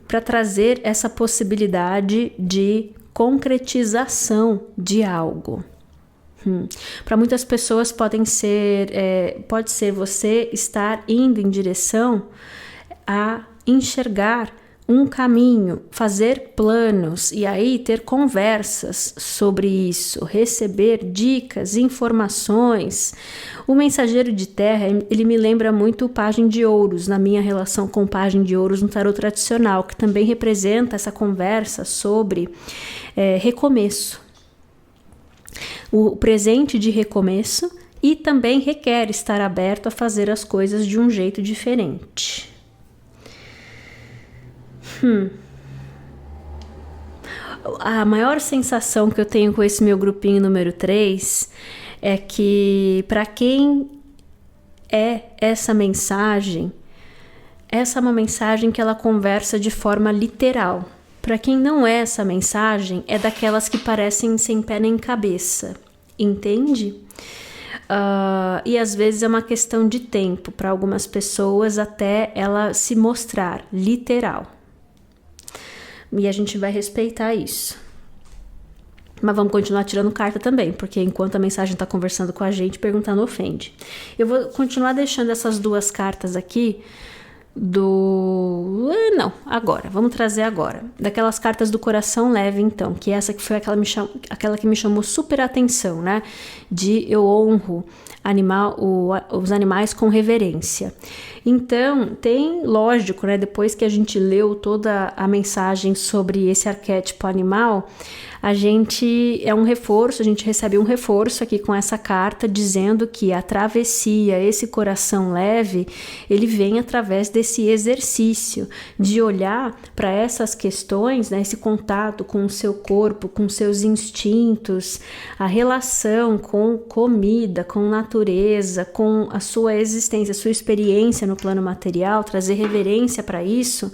para trazer essa possibilidade de concretização de algo. Para muitas pessoas pode ser você estar indo em direção a enxergar um caminho, fazer planos e aí ter conversas sobre isso, receber dicas, informações. O mensageiro de terra, ele me lembra muito o pajem de ouros, na minha relação com o pajem de ouros no tarot tradicional, que também representa essa conversa sobre recomeço. O presente de recomeço e também requer estar aberto a fazer as coisas de um jeito diferente. A maior sensação que eu tenho com esse meu grupinho número 3 é que para quem é essa mensagem, essa é uma mensagem que ela conversa de forma literal. Para quem não é essa mensagem, é daquelas que parecem sem pé nem cabeça, entende? E às vezes é uma questão de tempo para algumas pessoas até ela se mostrar literal. E a gente vai respeitar isso. Mas vamos continuar tirando carta também, porque enquanto a mensagem está conversando com a gente, perguntar não ofende. Eu vou continuar deixando essas 2 cartas aqui Não, agora. Vamos trazer agora. Daquelas cartas do coração leve, então, que essa que foi aquela que me chamou super atenção, né? De eu honro os animais com reverência. Então, tem, lógico, né? Depois que a gente leu toda a mensagem sobre esse arquétipo animal, a gente recebe um reforço aqui com essa carta dizendo que a travessia, esse coração leve, ele vem através desse exercício de olhar para essas questões, né, esse contato com o seu corpo, com seus instintos, a relação com comida, com natureza, com a sua existência, a sua experiência no plano material, trazer reverência para isso,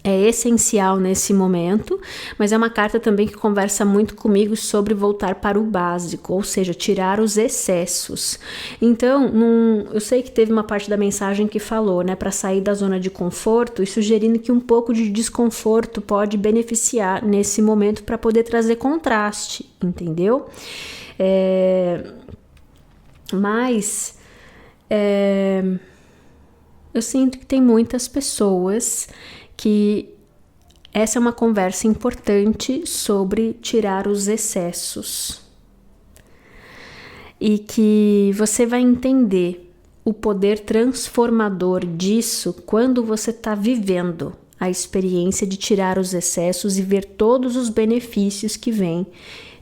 é essencial nesse momento, mas é uma carta também que conversa muito comigo sobre voltar para o básico, ou seja, tirar os excessos. Então, eu sei que teve uma parte da mensagem que falou, né, para sair da zona de conforto e sugerindo que um pouco de desconforto pode beneficiar nesse momento para poder trazer contraste, entendeu? Mas eu sinto que tem muitas pessoas que essa é uma conversa importante sobre tirar os excessos e que você vai entender o poder transformador disso quando você está vivendo a experiência de tirar os excessos e ver todos os benefícios que vêm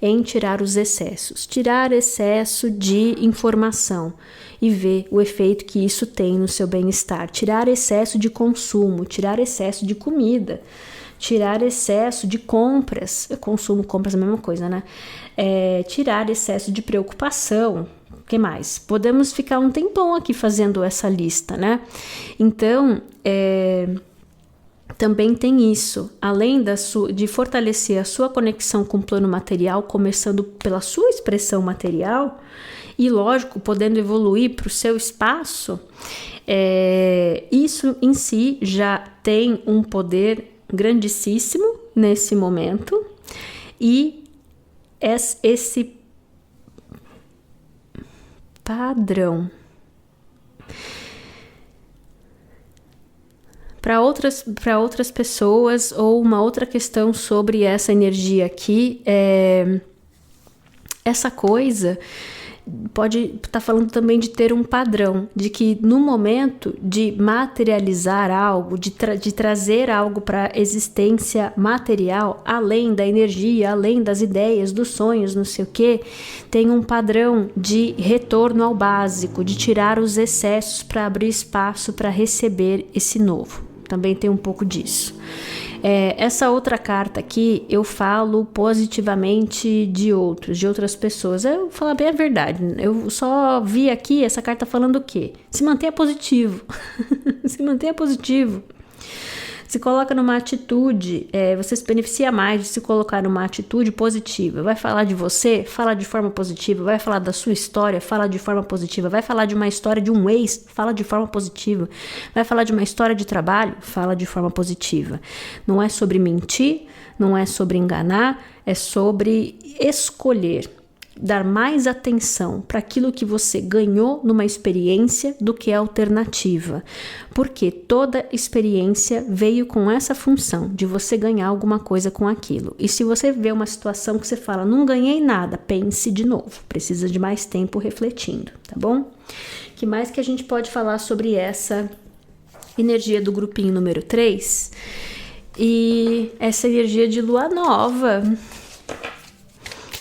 em tirar os excessos. Tirar excesso de informação e ver o efeito que isso tem no seu bem-estar. Tirar excesso de consumo, tirar excesso de comida, tirar excesso de compras. Consumo, compras é a mesma coisa, né? Tirar excesso de preocupação. O que mais? Podemos ficar um tempão aqui fazendo essa lista, né? Então, também tem isso, além de fortalecer a sua conexão com o plano material, começando pela sua expressão material, e lógico, podendo evoluir para o seu espaço, isso em si já tem um poder grandíssimo nesse momento, e esse padrão para outras pessoas, ou uma outra questão sobre essa energia aqui, essa coisa pode estar falando também de ter um padrão, de que no momento de materializar algo, de trazer algo para a existência material, além da energia, além das ideias, dos sonhos, não sei o que, tem um padrão de retorno ao básico, de tirar os excessos para abrir espaço para receber esse novo. Também tem um pouco disso. Essa outra carta aqui, eu falo positivamente de outras pessoas. Eu vou falar bem a verdade. Eu só vi aqui essa carta falando o quê? Se mantenha positivo. Se mantenha positivo. Se coloca numa atitude, você se beneficia mais de se colocar numa atitude positiva. Vai falar de você? Fala de forma positiva. Vai falar da sua história? Fala de forma positiva. Vai falar de uma história de um ex? Fala de forma positiva. Vai falar de uma história de trabalho? Fala de forma positiva. Não é sobre mentir, não é sobre enganar, é sobre escolher. Dar mais atenção para aquilo que você ganhou numa experiência do que a alternativa. Porque toda experiência veio com essa função de você ganhar alguma coisa com aquilo. E se você vê uma situação que você fala, não ganhei nada, pense de novo. Precisa de mais tempo refletindo, tá bom? Que mais que a gente pode falar sobre essa energia do grupinho número 3? E essa energia de lua nova.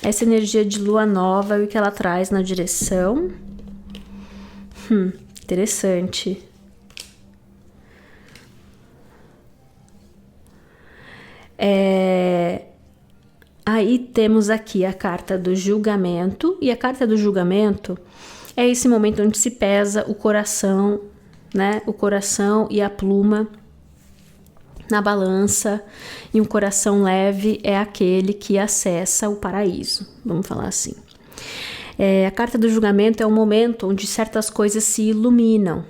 Essa energia de lua nova e o que ela traz na direção. Interessante. Aí temos aqui a carta do julgamento. E a carta do julgamento é esse momento onde se pesa o coração, né? O coração e a pluma na balança, e um coração leve é aquele que acessa o paraíso, vamos falar assim. A carta do julgamento é um momento onde certas coisas se iluminam,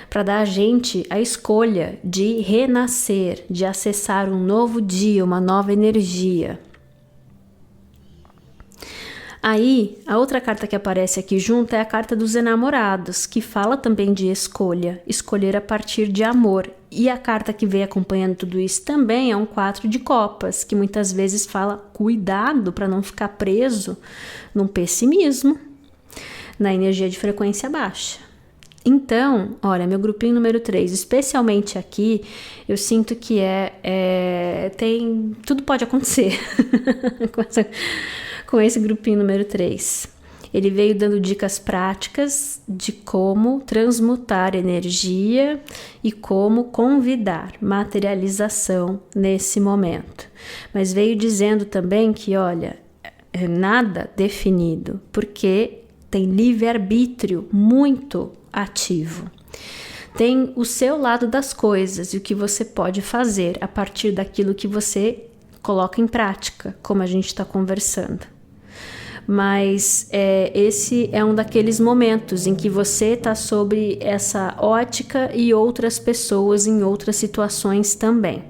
para dar a gente a escolha de renascer, de acessar um novo dia, uma nova energia. Aí, a outra carta que aparece aqui junto é a carta dos enamorados, que fala também de escolha, escolher a partir de amor. E a carta que vem acompanhando tudo isso também é um 4 de copas, que muitas vezes fala cuidado para não ficar preso num pessimismo, na energia de frequência baixa. Então, olha, meu grupinho número 3, especialmente aqui, eu sinto que tudo pode acontecer com esse grupinho número 3. Ele veio dando dicas práticas de como transmutar energia e como convidar materialização nesse momento. Mas veio dizendo também que, olha, nada definido, porque tem livre-arbítrio muito ativo. Tem o seu lado das coisas e o que você pode fazer a partir daquilo que você coloca em prática, como a gente está conversando. Mas esse é um daqueles momentos em que você está sobre essa ótica e outras pessoas em outras situações também.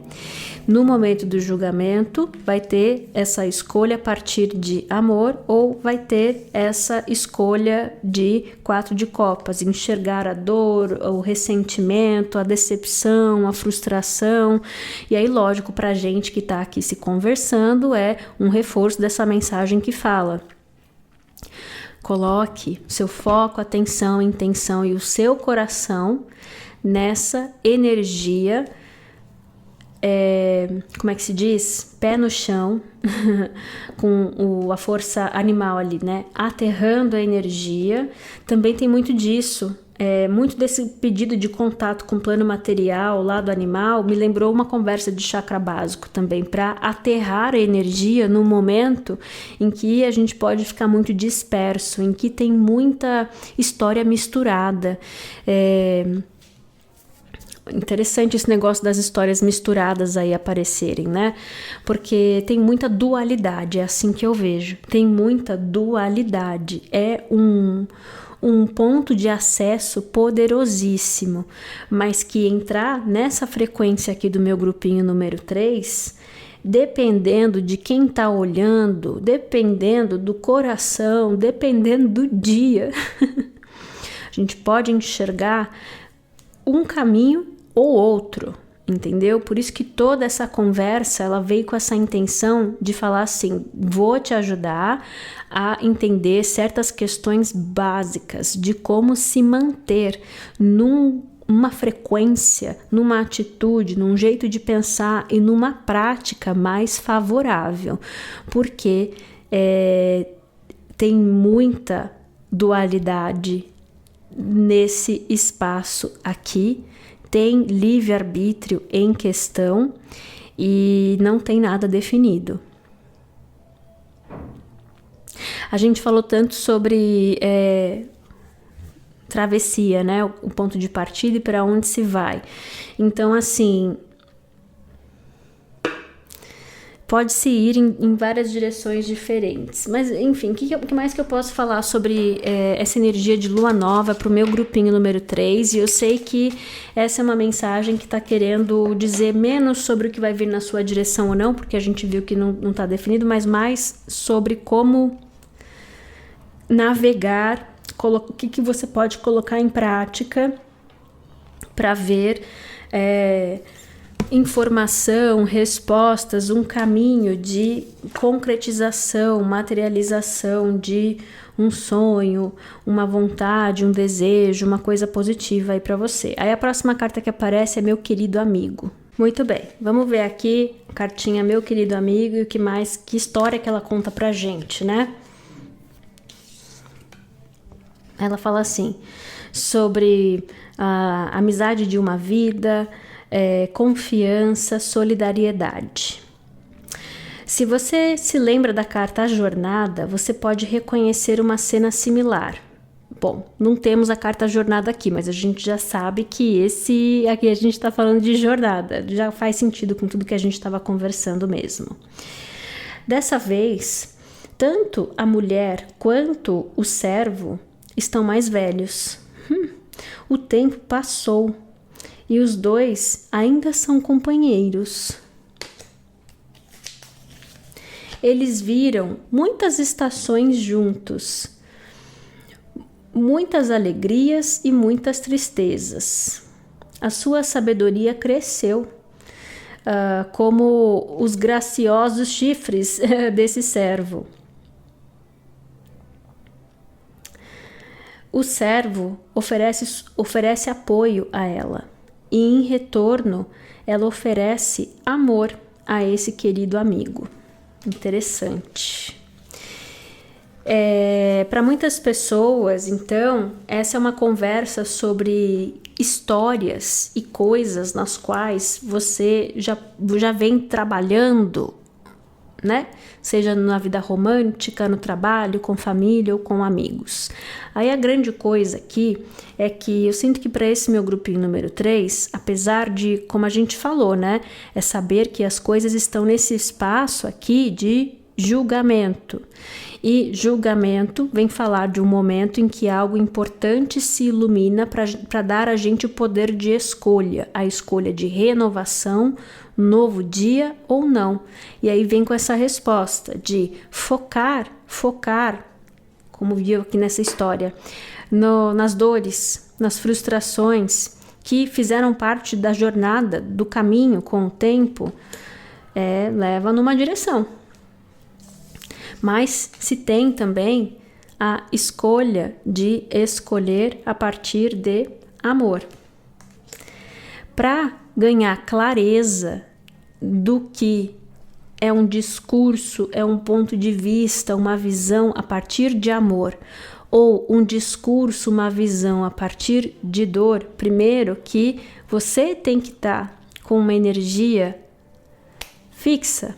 No momento do julgamento, vai ter essa escolha a partir de amor ou vai ter essa escolha de 4 de copas, enxergar a dor, o ressentimento, a decepção, a frustração. E aí, lógico, para a gente que está aqui se conversando, é um reforço dessa mensagem que fala: coloque seu foco, atenção, intenção e o seu coração nessa energia, como é que se diz? Pé no chão, com a força animal ali, né? Aterrando a energia. Também tem muito disso. Muito desse pedido de contato com o plano material lá do animal me lembrou uma conversa de chakra básico também, para aterrar a energia no momento em que a gente pode ficar muito disperso, em que tem muita história misturada. Interessante esse negócio das histórias misturadas aí aparecerem, né? Porque tem muita dualidade, é assim que eu vejo. Tem muita dualidade. É um ponto de acesso poderosíssimo, mas que entrar nessa frequência aqui do meu grupinho número 3, dependendo de quem está olhando, dependendo do coração, dependendo do dia, a gente pode enxergar um caminho ou outro, entendeu? Por isso que toda essa conversa, ela veio com essa intenção de falar assim: vou te ajudar a entender certas questões básicas de como se manter numa frequência, numa atitude, num jeito de pensar e numa prática mais favorável, porque tem muita dualidade nesse espaço aqui, tem livre-arbítrio em questão e não tem nada definido. A gente falou tanto sobre travessia, né? O ponto de partida e para onde se vai. Então, assim, pode-se ir em várias direções diferentes. Mas, enfim, o que mais que eu posso falar sobre essa energia de lua nova para o meu grupinho número 3? E eu sei que essa é uma mensagem que está querendo dizer menos sobre o que vai vir na sua direção ou não, porque a gente viu que não está definido, mas mais sobre como navegar, o que você pode colocar em prática para ver informação, respostas, um caminho de concretização, materialização de um sonho, uma vontade, um desejo, uma coisa positiva aí para você. Aí a próxima carta que aparece é meu querido amigo. Muito bem, vamos ver aqui, cartinha meu querido amigo e o que mais, que história que ela conta pra gente, né? Ela fala assim, sobre a amizade de uma vida, confiança, solidariedade. Se você se lembra da carta A Jornada, você pode reconhecer uma cena similar. Bom, não temos a carta Jornada aqui, mas a gente já sabe que aqui a gente está falando de jornada, já faz sentido com tudo que a gente estava conversando mesmo. Dessa vez, tanto a mulher quanto o servo estão mais velhos. O tempo passou e os dois ainda são companheiros. Eles viram muitas estações juntos, muitas alegrias e muitas tristezas. A sua sabedoria cresceu, como os graciosos chifres desse servo. O servo oferece apoio a ela e, em retorno, ela oferece amor a esse querido amigo. Interessante. Para muitas pessoas, então, essa é uma conversa sobre histórias e coisas nas quais você já vem trabalhando, né? Seja na vida romântica, no trabalho, com família ou com amigos. Aí a grande coisa aqui é que eu sinto que para esse meu grupinho número 3, apesar de, como a gente falou, né? É saber que as coisas estão nesse espaço aqui de julgamento. E julgamento vem falar de um momento em que algo importante se ilumina para dar a gente o poder de escolha, a escolha de renovação, novo dia ou não. E aí vem com essa resposta de focar, como viu aqui nessa história, nas dores, nas frustrações que fizeram parte da jornada, do caminho com o tempo, leva numa direção. Mas se tem também a escolha de escolher a partir de amor. Para ganhar clareza do que é um discurso, é um ponto de vista, uma visão a partir de amor, ou um discurso, uma visão a partir de dor, primeiro que você tem que estar com uma energia fixa,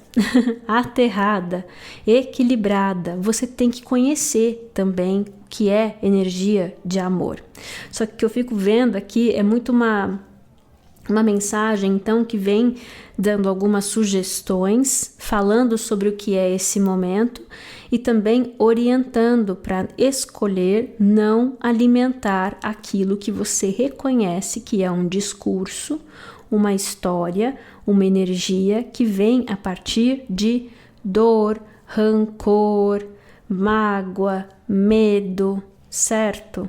aterrada, equilibrada. Você tem que conhecer também o que é energia de amor. Só que o que eu fico vendo aqui é muito uma mensagem, então, que vem dando algumas sugestões, falando sobre o que é esse momento e também orientando para escolher não alimentar aquilo que você reconhece que é um discurso, uma história, uma energia que vem a partir de dor, rancor, mágoa, medo, certo?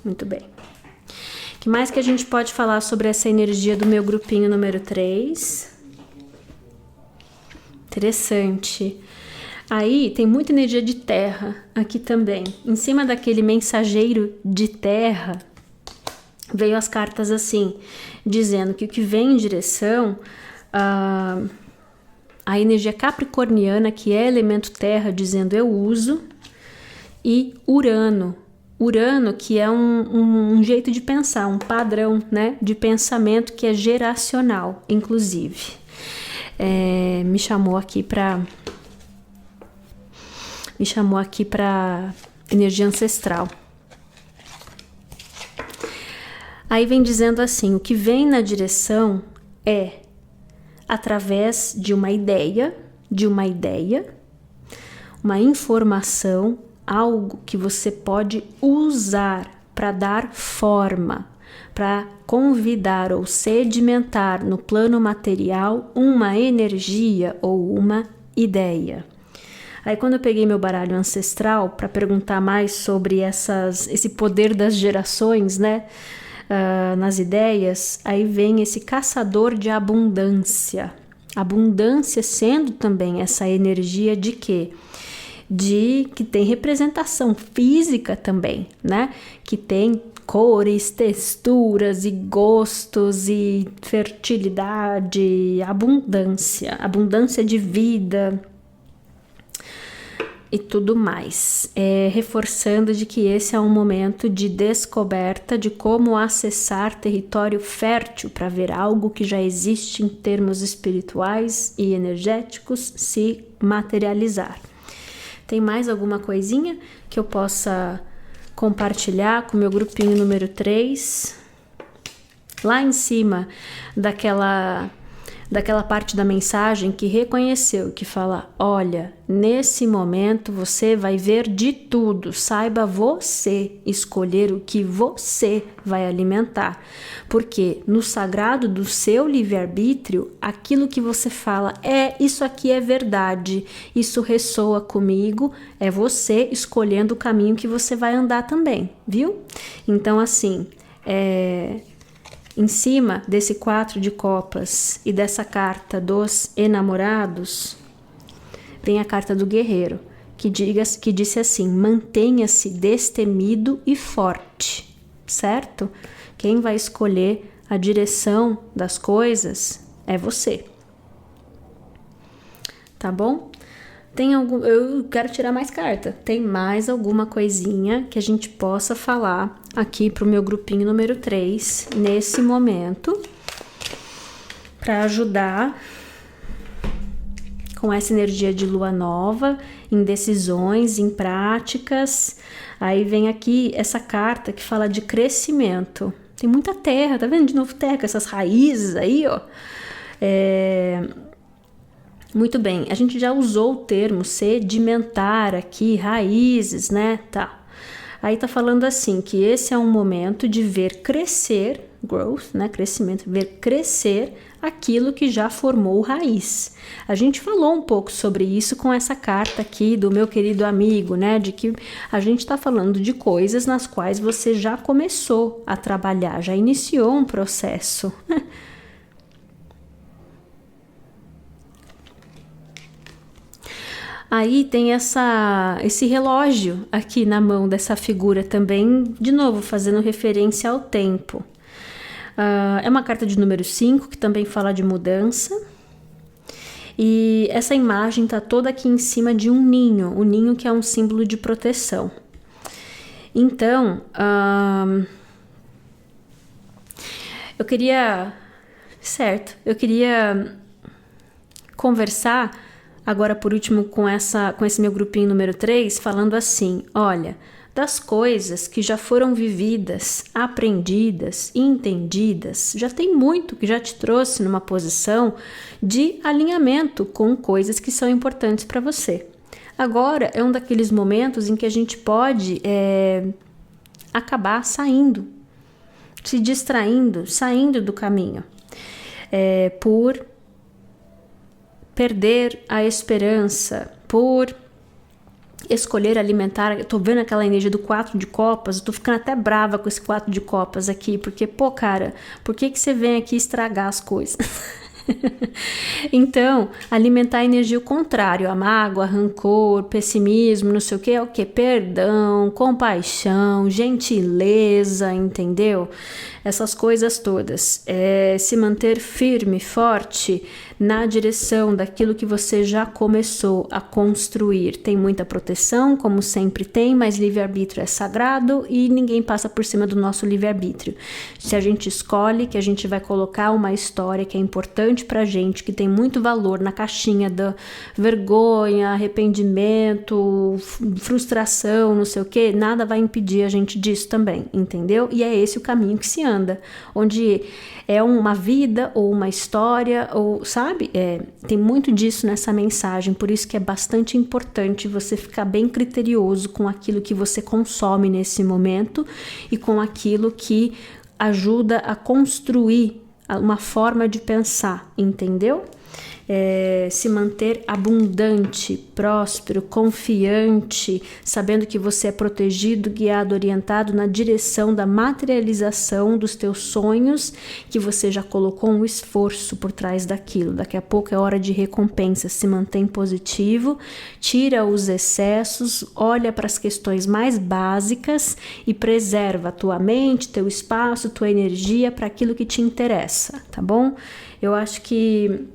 Muito bem. O que mais que a gente pode falar sobre essa energia do meu grupinho número 3? Interessante. Aí tem muita energia de terra aqui também. Em cima daquele mensageiro de terra, veio as cartas assim, dizendo que o que vem em direção a energia capricorniana, que é elemento terra, dizendo eu uso, e Urano, que é um jeito de pensar, um padrão, né, de pensamento que é geracional, inclusive. Me chamou aqui para energia ancestral. Aí vem dizendo assim, o que vem na direção é através de uma ideia, uma informação, algo que você pode usar para dar forma, para convidar ou sedimentar no plano material uma energia ou uma ideia. Aí quando eu peguei meu baralho ancestral para perguntar mais sobre esse poder das gerações, né, nas ideias, aí vem esse caçador de abundância. Abundância sendo também essa energia de quê? De que tem representação física também, né? Que tem cores, texturas e gostos e fertilidade, abundância de vida e tudo mais, reforçando de que esse é um momento de descoberta de como acessar território fértil para ver algo que já existe em termos espirituais e energéticos se materializar. Tem mais alguma coisinha que eu possa compartilhar com o meu grupinho número 3? Lá em cima daquela parte da mensagem que reconheceu, que fala: olha, nesse momento você vai ver de tudo, saiba você escolher o que você vai alimentar, porque no sagrado do seu livre-arbítrio, aquilo que você fala isso aqui é verdade, isso ressoa comigo, é você escolhendo o caminho que você vai andar também, viu? Então assim, em cima desse 4 de copas e dessa carta dos enamorados, vem a carta do guerreiro, que disse assim: mantenha-se destemido e forte, certo? Quem vai escolher a direção das coisas é você. Tá bom? Eu quero tirar mais carta. Tem mais alguma coisinha que a gente possa falar aqui pro meu grupinho número 3 nesse momento, para ajudar com essa energia de lua nova, em decisões, em práticas. Aí vem aqui essa carta que fala de crescimento. Tem muita terra, tá vendo de novo terra, com essas raízes aí, ó. Muito bem, a gente já usou o termo sedimentar aqui, raízes, né? Tá. Aí tá falando assim, que esse é um momento de ver crescer, growth, né? Crescimento, ver crescer aquilo que já formou raiz. A gente falou um pouco sobre isso com essa carta aqui do meu querido amigo, né? De que a gente tá falando de coisas nas quais você já começou a trabalhar, já iniciou um processo. Aí tem esse relógio aqui na mão dessa figura também, de novo, fazendo referência ao tempo. É uma carta de número 5, que também fala de mudança. E essa imagem tá toda aqui em cima de um ninho que é um símbolo de proteção. Então, eu queria conversar agora por último com esse meu grupinho número 3, falando assim: olha, das coisas que já foram vividas, aprendidas, entendidas, já tem muito que já te trouxe numa posição de alinhamento com coisas que são importantes para você. Agora é um daqueles momentos em que a gente pode acabar saindo, se distraindo, saindo do caminho, por perder a esperança, por escolher alimentar. Eu tô vendo aquela energia do 4 de copas, eu tô ficando até brava com esse 4 de copas aqui, porque, cara, por que você vem aqui estragar as coisas? Então, alimentar a energia o contrário, a mágoa, rancor, pessimismo, não sei o que, é o que? Perdão, compaixão, gentileza, entendeu? Essas coisas todas. Se manter firme, forte na direção daquilo que você já começou a construir. Tem muita proteção, como sempre tem, mas livre-arbítrio é sagrado e ninguém passa por cima do nosso livre-arbítrio. Se a gente escolhe que a gente vai colocar uma história que é importante pra gente, que tem muito valor na caixinha da vergonha, arrependimento, frustração, não sei o que, nada vai impedir a gente disso também, entendeu? E é esse o caminho que se anda, onde é uma vida ou uma história, ou sabe? Tem muito disso nessa mensagem, por isso que é bastante importante você ficar bem criterioso com aquilo que você consome nesse momento e com aquilo que ajuda a construir uma forma de pensar, entendeu? Se manter abundante, próspero, confiante, sabendo que você é protegido, guiado, orientado na direção da materialização dos teus sonhos, que você já colocou um esforço por trás daquilo. Daqui a pouco é hora de recompensa. Se mantém positivo, tira os excessos, olha para as questões mais básicas e preserva a tua mente, teu espaço, tua energia para aquilo que te interessa, tá bom? Eu acho que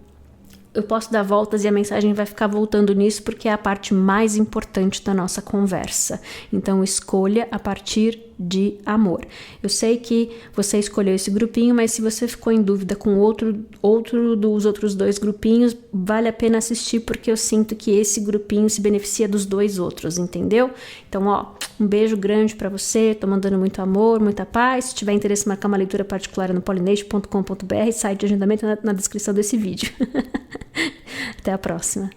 eu posso dar voltas e a mensagem vai ficar voltando nisso porque é a parte mais importante da nossa conversa. Então, escolha a partir de amor. Eu sei que você escolheu esse grupinho, mas se você ficou em dúvida com outro dos outros 2 grupinhos, vale a pena assistir porque eu sinto que esse grupinho se beneficia dos 2 outros, entendeu? Então, um beijo grande pra você, tô mandando muito amor, muita paz. Se tiver interesse em marcar uma leitura particular no pollination.com.br, site de agendamento na descrição desse vídeo. Até a próxima.